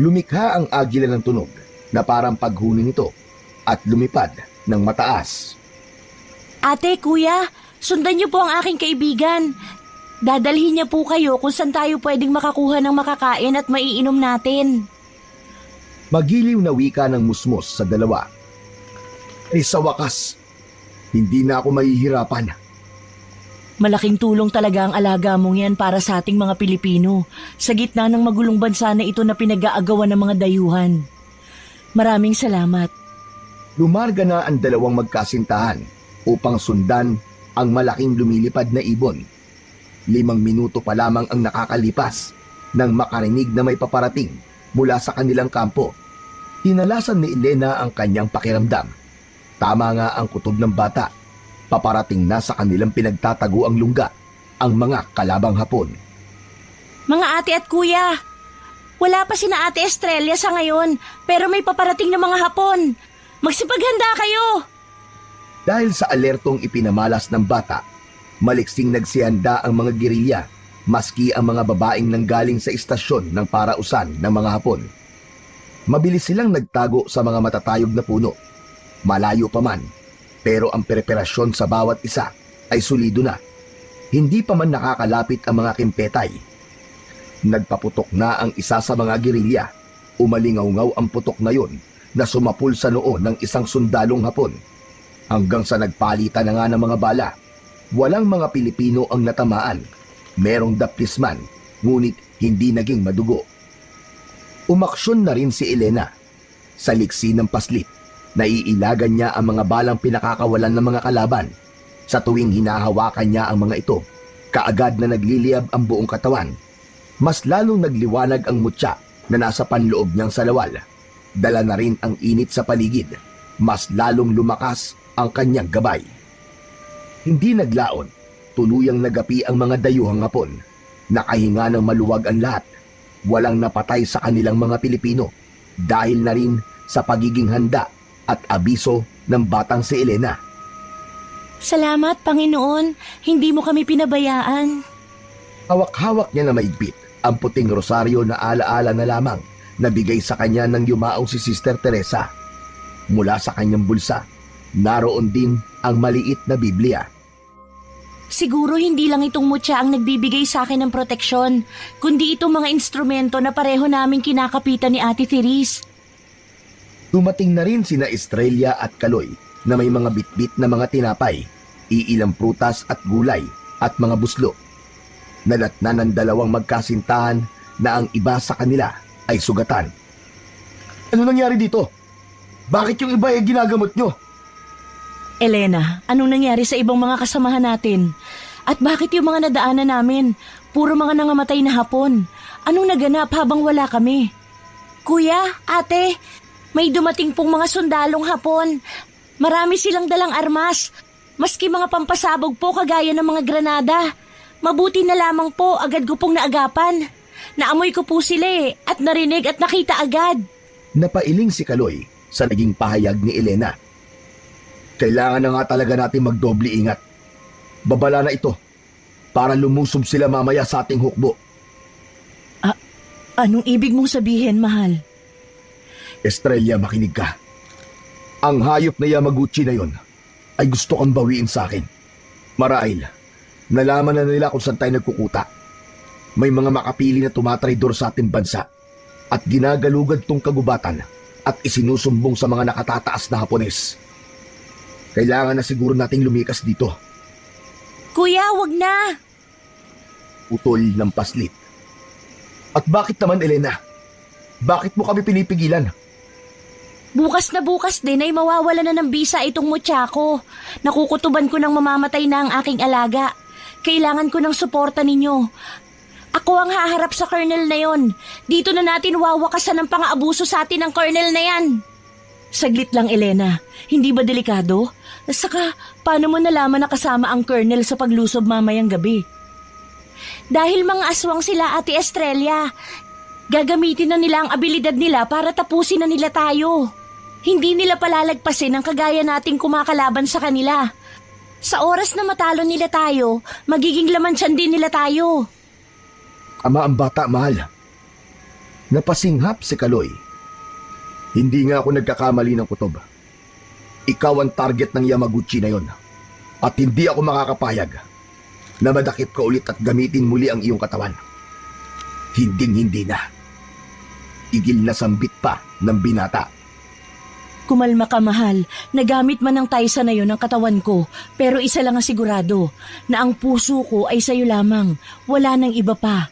Lumikha ang agila ng tunog na parang paghuni nito at lumipad ng mataas. Ate, kuya, sundan niyo po ang aking kaibigan. Dadalhin niya po kayo kung saan tayo pwedeng makakuha ng makakain at maiinom natin. Magiliw na wika ng musmos sa dalawa. Ay sa wakas, hindi na ako mahihirapan. Malaking tulong talaga ang alaga mong yan para sa ating mga Pilipino sa gitna ng magulong bansa na ito na pinag-aagawan ng mga dayuhan. Maraming salamat. Lumarga na ang dalawang magkasintahan upang sundan ang malaking lumilipad na ibon. 5 minuto pa lamang ang nakakalipas nang makarinig na may paparating mula sa kanilang kampo. Tinalasan ni Elena ang kanyang pakiramdam. Tama nga ang kutob ng bata. Paparating na sa kanilang pinagtatago ang lungga, ang mga kalabang Hapon. Mga ate at kuya, wala pa sina Ate Estrella sa ngayon pero may paparating na mga Hapon. Magsipaghanda kayo! Dahil sa alertong ipinamalas ng bata, maliksing nagsihanda ang mga gerilya, maski ang mga babaeng nanggaling sa istasyon ng parausan ng mga Hapon. Mabilis silang nagtago sa mga matatayog na puno. Malayo pa man, pero ang preparasyon sa bawat isa ay solido na. Hindi pa man nakakalapit ang mga kimpetay. Nagpaputok na ang isa sa mga gerilya. Umalingaw-ngaw ang putok na yon na sumapul sa noo ng isang sundalong Hapon. Hanggang sa nagpalitan na nga ng mga bala. Walang mga Pilipino ang natamaan. Merong daplisman, ngunit hindi naging madugo. Umaksyon na rin si Elena. Sa liksi ng paslit, naiilagan niya ang mga balang pinakakawalan ng mga kalaban. Sa tuwing hinahawakan niya ang mga ito, kaagad na nagliliyab ang buong katawan. Mas lalong nagliwanag ang mutya na nasa panloob niyang salawal. Dala na rin ang init sa paligid. Mas lalong lumakas ang kanyang gabay. Hindi naglaon, tuluyang nagapi ang mga dayuhang Hapon. Nakahinga ng maluwag ang lahat. Walang napatay sa kanilang mga Pilipino dahil na rin sa pagiging handa at abiso ng batang si Elena. Salamat, Panginoon. Hindi mo kami pinabayaan. Hawak-hawak niya na maigpit ang puting rosaryo na alaala na lamang na bigay sa kanya ng yumaong si Sister Teresa. Mula sa kanyang bulsa, naroon din ang maliit na Biblia. Siguro hindi lang itong mutya ang nagbibigay sa akin ng proteksyon, kundi itong mga instrumento na pareho naming kinakapitan ni Ate Therese. Dumating na rin sina Estrella at Kaloy na may mga bitbit na mga tinapay, iilang prutas at gulay at mga buslo. Nadatnan ng dalawang magkasintahan na ang iba sa kanila ay sugatan. Ano nangyari dito? Bakit yung iba ay ginagamot nyo? Elena, anong nangyari sa ibang mga kasamahan natin? At bakit yung mga nadaanan namin? Puro mga nangamatay na Hapon. Anong naganap habang wala kami? Kuya, ate, may dumating pong mga sundalong Hapon. Marami silang dalang armas. Maski mga pampasabog po kagaya ng mga granada. Mabuti na lamang po agad ko pong naagapan. Naamoy ko po sila at narinig at nakita agad. Napailing si Kaloy sa naging pahayag ni Elena. Kailangan na nga talaga natin magdoble ingat. Babala na ito para lumusob sila mamaya sa ating hukbo. Anong ibig mong sabihin, mahal? Estrella, makinig ka. Ang hayop na Yamaguchi na yon ay gusto kang bawiin sa akin. Marahil, nalaman na nila kung saan tayo nagkukuta. May mga makapili na tumatraidor sa ating bansa at ginagalugad tong kagubatan at isinusumbong sa mga nakatataas na Hapones. Kailangan na siguro nating lumikas dito. Kuya, wag na! Utol ng paslit. At bakit naman, Elena? Bakit mo kami pinipigilan? Bukas na bukas din ay mawawala na ng bisa itong mutya ko. Nakukutuban ko ng mamamatay na ang aking alaga. Kailangan ko ng suporta ninyo. Ako ang haharap sa colonel na yon. Dito na natin wawakasan ng pang-aabuso sa atin ng colonel na yan. Saglit lang, Elena. Hindi ba delikado? Saka, paano mo nalaman na kasama ang Colonel sa paglusob mamayang gabi? Dahil mga aswang sila, Ate Estrella. Gagamitin na nila ang abilidad nila para tapusin na nila tayo. Hindi nila palalagpasin ang kagaya nating kumakalaban sa kanila. Sa oras na matalo nila tayo, magiging laman-tiyan din nila tayo. Ama ang bata, mahal. Napasinghap si Kaloy. Hindi nga ako nagkakamali ng kutob. Ikaw ang target ng Yamaguchi na yon. At hindi ako makakapayag na madakip ka ulit at gamitin muli ang iyong katawan. Hinding-hindi na. Igil na sambit pa ng binata. Kumalma ka, mahal. Nagamit man ng Taisa na yon ang katawan ko. Pero isa lang ang sigurado, na ang puso ko ay sa'yo lamang. Wala nang iba pa.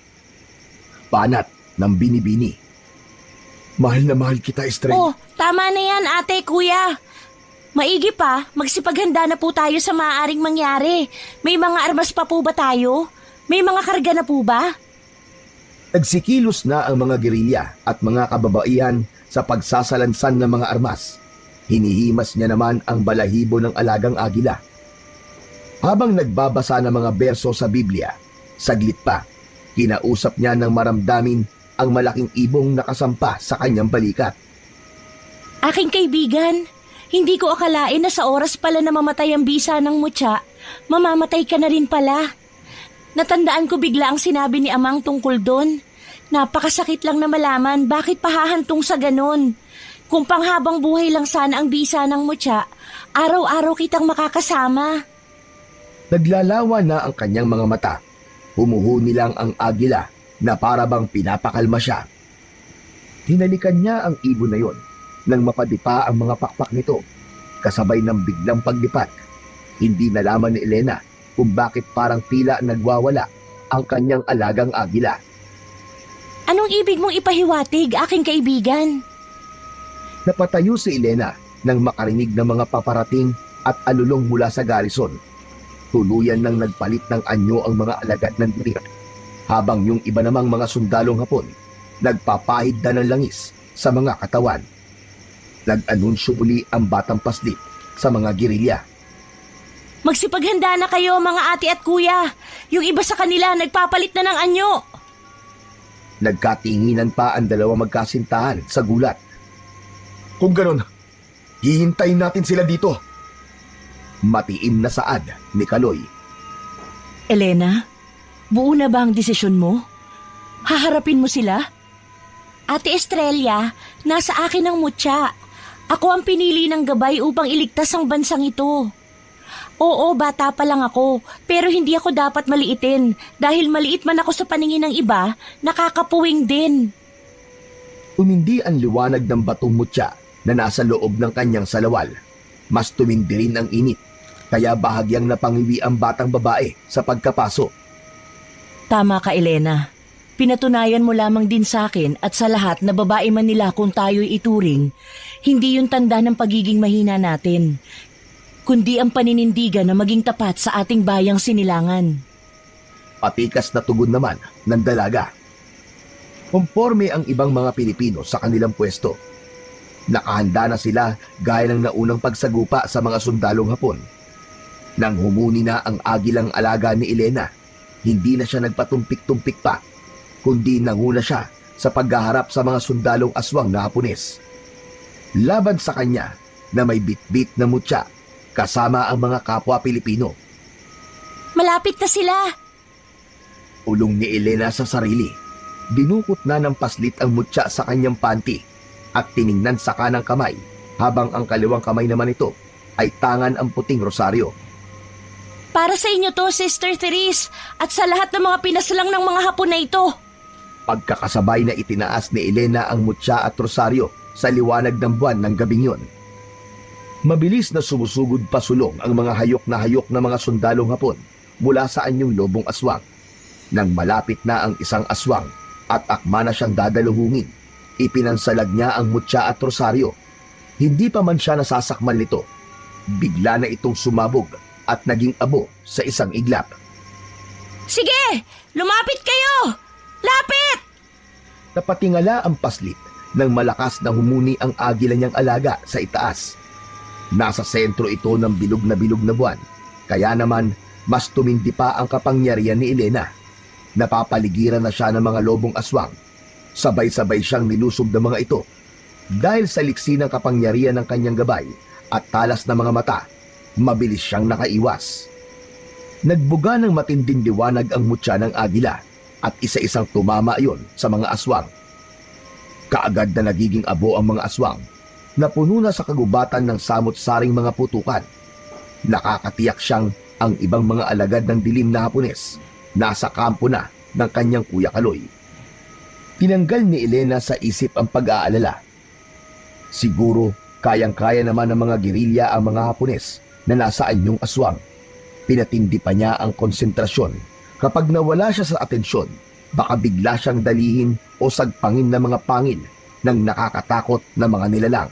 Banat ng binibini. Mahal na mahal kita, Estrella. Oh, tama na yan, ate, kuya. Maigi pa, magsipaghanda na po tayo sa maaaring mangyari. May mga armas pa po ba tayo? May mga karga na po ba? Nagsikilos na ang mga gerilya at mga kababaihan sa pagsasalansan ng mga armas. Hinihimas niya naman ang balahibo ng alagang agila. Habang nagbabasa ng mga berso sa Biblia, saglit pa, kinausap niya ng maramdamin ang malaking ibong nakasampa sa kanyang balikat. Aking kaibigan, hindi ko akalain na sa oras pala na mamatay ang bisa ng mutya, mamamatay ka na rin pala. Natandaan ko bigla ang sinabi ni Amang tungkol doon. Napakasakit lang na malaman bakit pahahantong sa ganon. Kung panghabang buhay lang sana ang bisa ng mutya, araw-araw kitang makakasama. Naglalawa na ang kanyang mga mata. Humuhuni lang ang agila na para bang pinapakalma siya. Hinalikan niya ang ibon na yon nang mapadipa ang mga pakpak nito, kasabay ng biglang paglipat. Hindi nalaman ni Elena kung bakit parang tila nagwawala ang kanyang alagang agila. Anong ibig mong ipahiwatig, aking kaibigan? Napatayo si Elena nang makarinig ng mga paparating at alulong mula sa garrison. Tuluyan nang nagpalit ng anyo ang mga alagad ng dirir, habang yung iba namang mga sundalong Hapon nagpapahid na ng langis sa mga katawan. Nag-anunsyo uli ang batang paslit sa mga gerilya. Magsipaghanda na kayo mga ate at kuya. Yung iba sa kanila nagpapalit na ng anyo. Nagkatinginan pa ang dalawang magkasintahan sa gulat. Kung ganon, hihintayin natin sila dito. Matiim na saad ni Kaloy. Elena, buo na ba ang desisyon mo? Haharapin mo sila? Ate Estrella, nasa akin ang mutya. Ako ang pinili ng gabay upang iligtas ang bansang ito. Oo, bata pa lang ako, pero hindi ako dapat maliitin. Dahil maliit man ako sa paningin ng iba, nakakapuwing din. Umindi ang liwanag ng batong mutya na nasa loob ng kanyang salawal. Mas tumindi rin ang init, kaya bahagyang napangiwi ang batang babae sa pagkapasok. Tama ka, Elena. Pinatunayan mo lamang din sa akin at sa lahat na babae man nila kung tayo'y ituring, hindi yun tanda ng pagiging mahina natin, kundi ang paninindigan na maging tapat sa ating bayang sinilangan. Patikas na tugon naman ng dalaga. Komporme ang ibang mga Pilipino sa kanilang pwesto. Nakahanda na sila gaya ng naunang pagsagupa sa mga sundalong Hapon. Nang humuni na ang agilang alaga ni Elena, hindi na siya nagpatumpik-tumpik pa, kundi nanguna siya sa paghaharap sa mga sundalong aswang na Hapones. Laban sa kanya na may bitbit na mutya kasama ang mga kapwa Pilipino. Malapit na sila. Ulong ni Elena sa sarili. Dinukot na ng paslit ang mutya sa kanyang panty at tiningnan sa kanang kamay habang ang kaliwang kamay naman ito ay tangan ang puting rosaryo. Para sa inyo to, Sister Therese, at sa lahat ng mga pinaslang ng mga Hapon na ito. Pagkakasabay na itinaas ni Elena ang mutya at rosaryo sa liwanag ng buwan ng gabing yon. Mabilis na sumusugod pasulong ang mga hayok na mga sundalong Hapon mula sa anyong lobong aswang. Nang malapit na ang isang aswang at akma na siyang dadaluhungin, ipinansalag niya ang mutya at rosaryo. Hindi pa man siya nasasakmal nito, bigla na itong sumabog at naging abo sa isang iglap. Sige, lumapit kayo! Lapit! Napatingala ang paslit nang malakas na humuni ang agila niyang alaga sa itaas. Nasa sentro ito ng bilog na buwan, kaya naman mas tumindi pa ang kapangyarihan ni Elena. Napapaligiran na siya ng mga lobong aswang. Sabay-sabay siyang nilusob ng mga ito. Dahil sa liksi ng kapangyarihan ng kanyang gabay at talas na mga mata, mabilis siyang nakaiwas. Nagbuga ng matinding liwanag ang mutya ng agila at isa-isang tumama iyon sa mga aswang. Kaagad na nagiging abo ang mga aswang na puno na sa kagubatan ng samot-saring mga putukan. Nakakatiyak siyang ang ibang mga alagad ng dilim na Hapones nasa kampo na ng kanyang Kuya Kaloy. Tinanggal ni Elena sa isip ang pag-aalala. Siguro kayang-kaya naman ng mga gerilya ang mga Hapones na nasa anyong aswang. Pinatindi pa niya ang konsentrasyon. Kapag nawala siya sa atensyon, baka bigla siyang dalihin o sagpangin ng mga pangil ng nakakatakot na mga nilalang.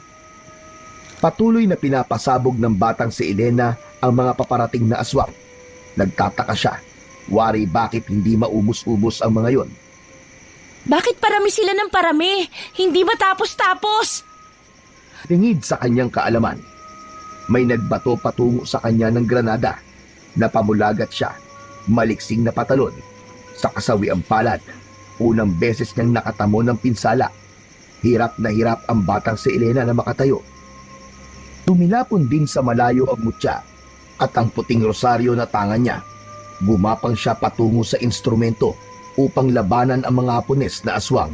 Patuloy na pinapasabog ng batang si Elena ang mga paparating na aswang. Nagtataka siya, wari bakit hindi maubos-ubos ang mga yon. Bakit parami sila ng parami? Hindi matapos-tapos. Tingid sa kanyang kaalaman, may nagbato patungo sa kanya ng granada. Napamulagat siya, maliksing na patalon. Sa kasawiang palad, unang beses niyang nakatamo ng pinsala. Hirap na hirap ang batang si Elena na makatayo. Tumilapon din sa malayo ang mutya at ang puting rosaryo na tangan niya. Gumapang siya patungo sa instrumento upang labanan ang mga Hapones na aswang.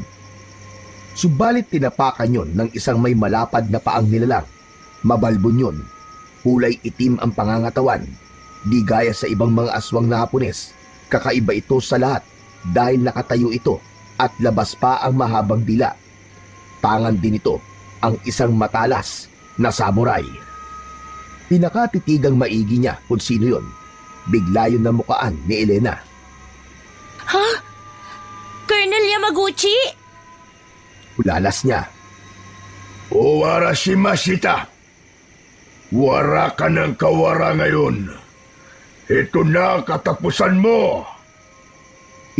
Subalit tinapakan yon ng isang may malapad na paang nilalang. Mabalbon yun, kulay itim ang pangangatawan. Di gaya sa ibang mga aswang na Hapones, kakaiba ito sa lahat dahil nakatayo ito at labas pa ang mahabang dila. Tangan din ito ang isang matalas na samurai. Pinakatitigang maigi niya kung sino yon. Bigla yun na mukaan ni Elena. Ha? Colonel Yamaguchi? Ulalas niya. Owara shimashita. Wara ka ng kawara ngayon. Ito na katapusan mo.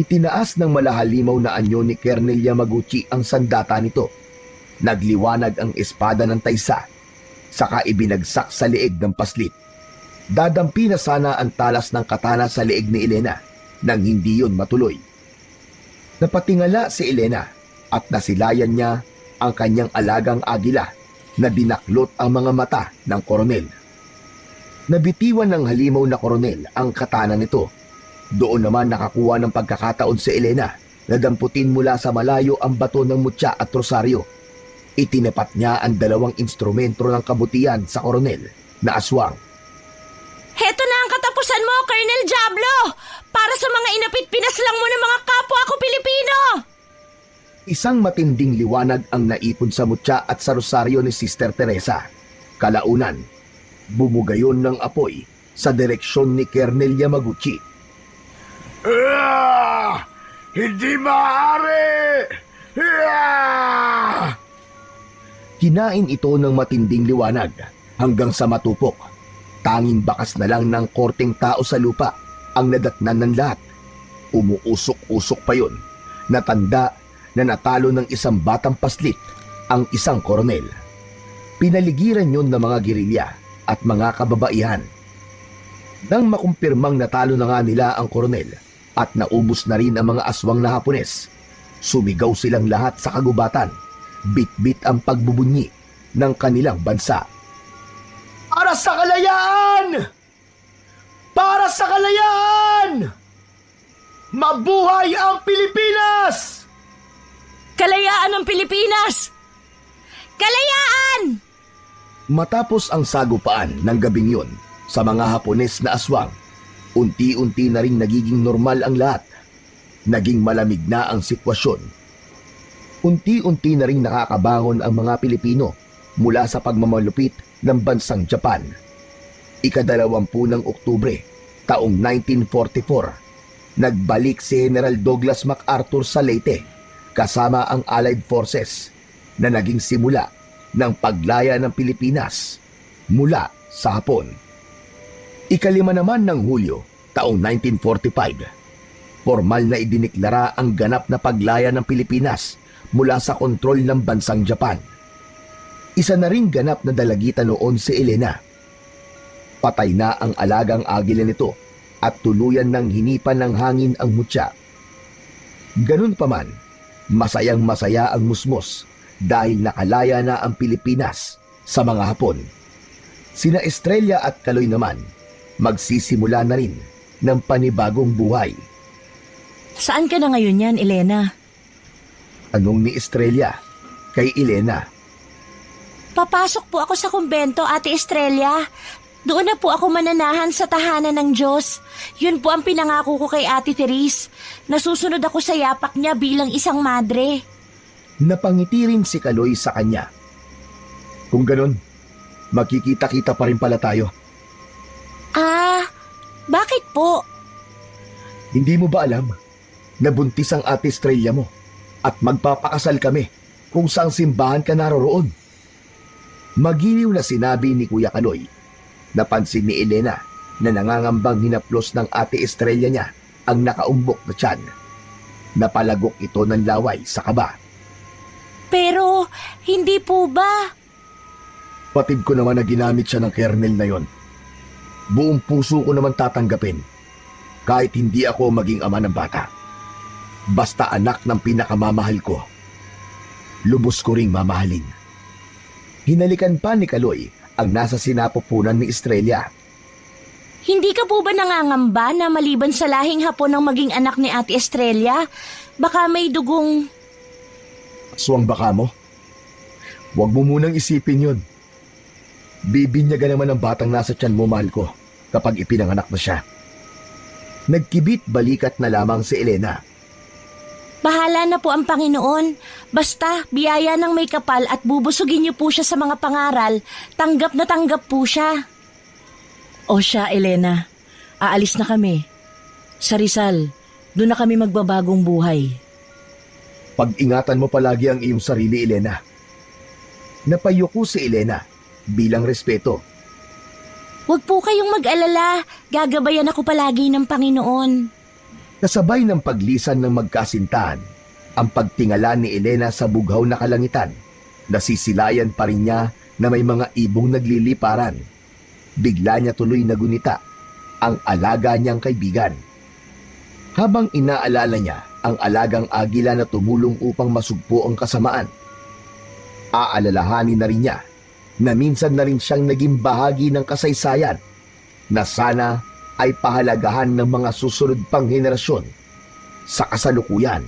Itinaas ng malahalimaw na anyo ni Colonel Yamaguchi ang sandata nito. Nagliwanag ang espada ng taysa, saka ibinagsak sa leeg ng paslit. Dadampi na sana ang talas ng katana sa leeg ni Elena nang hindi yun matuloy. Napatingala si Elena at nasilayan niya ang kanyang alagang agila na dinaklot ang mga mata ng koronel. Nabitiwan ng halimaw na koronel ang katana nito. Doon naman nakakuha ng pagkakataon si Elena na damputin mula sa malayo ang bato ng mutya at rosaryo. Itinapat niya ang dalawang instrumento ng kabutihan sa koronel na aswang. Heto na ang katapusan mo, Colonel Diablo! Para sa mga inapit-pinas lang mo ng mga kapwa ko Pilipino! Isang matinding liwanag ang naipon sa mutya at sa rosaryo ni Sister Teresa. Kalaunan, bumugayon ng apoy sa direksyon ni Colonel Yamaguchi. Hindi maaari! Kinain ito ng matinding liwanag hanggang sa matupok. Tanging bakas na lang ng korteng tao sa lupa ang nadatnan ng lahat. Umuusok-usok pa yun. Natanda na natalo ng isang batang paslit ang isang koronel. Pinaligiran yun ng mga gerilya at mga kababaihan. Nang makumpirmang natalo na nga nila ang koronel at naubos na rin ang mga aswang na Hapones, sumigaw silang lahat sa kagubatan. Bit-bit ang pagbubunyi ng kanilang bansa. Para sa kalayaan! Para sa kalayaan! Mabuhay ang Pilipinas! Kalayaan ng Pilipinas! Kalayaan! Matapos ang sagupaan ng gabing yun sa mga Hapones na aswang, unti-unti na rin nagiging normal ang lahat. Naging malamig na ang sitwasyon. Unti-unti na rin nakakabangon ang mga Pilipino mula sa pagmamalupit ng bansang Japan. Ika-20 ng Oktubre, taong 1944, nagbalik si General Douglas MacArthur sa Leyte kasama ang Allied Forces na naging simula ng paglaya ng Pilipinas mula sa Hapon. Ika-5 naman ng Hulyo, taong 1945, formal na idiniklara ang ganap na paglaya ng Pilipinas mula sa kontrol ng bansang Japan. Isa na ring ganap na dalagita noon si Elena. Patay na ang alagang agila nito at tuluyan ng hinipan ng hangin ang mutya. Ganun pa man, masayang masaya ang Musmos dahil nakalaya na ang Pilipinas sa mga Hapon. Sina Estrella at Kaloy naman magsisimula na rin ng panibagong buhay. Saan ka na ngayon yan, Elena? Anong ni Estrella kay Elena? Papasok po ako sa kumbento, Ate Estrella. Doon na po ako mananahan sa tahanan ng Diyos. Yun po ang pinangako ko kay Ate Therese. Nasusunod ako sa yapak niya bilang isang madre. Napangiti rin si Kaloy sa kanya. Kung ganun, makikita-kita pa rin pala tayo. Ah, bakit po? Hindi mo ba alam na buntis ang Ate Estrella mo at magpapakasal kami kung saang simbahan ka naroroon? Magiliw na sinabi ni Kuya Kaloy. Napansin ni Elena na nangangambang hinaplos ng Ate Estrella niya ang nakaumbok na tiyan. Napalagok ito ng laway sa kaba. Pero, hindi po ba? Patid ko naman na ginamit siya ng kernel na yon. Buong puso ko naman tatanggapin kahit hindi ako maging ama ng bata. Basta anak ng pinakamamahal ko, lubos ko ring mamahalin. Hinalikan pa ni Kaloy ang nasa sinapupunan ni Estrella. Hindi ka po ba nangangamba na maliban sa lahing Hapon ng maging anak ni Ate Estrella, baka may dugong... Aswang baka mo? Huwag mo munang isipin yun. Bibinyaga naman ang batang nasa tiyan mo, mahal ko, kapag ipinanganak na siya. Nagkibit balikat na lamang si Elena. Bahala na po ang Panginoon. Basta, biyaya ng may kapal at bubusugin niyo po siya sa mga pangaral, tanggap na tanggap po siya. O siya, Elena, aalis na kami. Sa Rizal, doon na kami magbabagong buhay. Pag-ingatan mo palagi ang iyong sarili, Elena. Napayuko si Elena bilang respeto. Huwag po kayong mag-alala, gagabayan ako palagi ng Panginoon. Kasabay ng paglisan ng magkasintahan, ang pagtingala ni Elena sa bughaw na kalangitan, nasisilayan pa rin niya na may mga ibong nagliliparan. Bigla niya tuloy nagunita ang alaga niyang kaibigan. Habang inaalala niya ang alagang agila na tumulong upang masugpo ang kasamaan, aalalahanin na rin niya na minsan na rin siyang naging bahagi ng kasaysayan na sana ay pahalagahan ng mga susunod pang henerasyon sa kasalukuyan.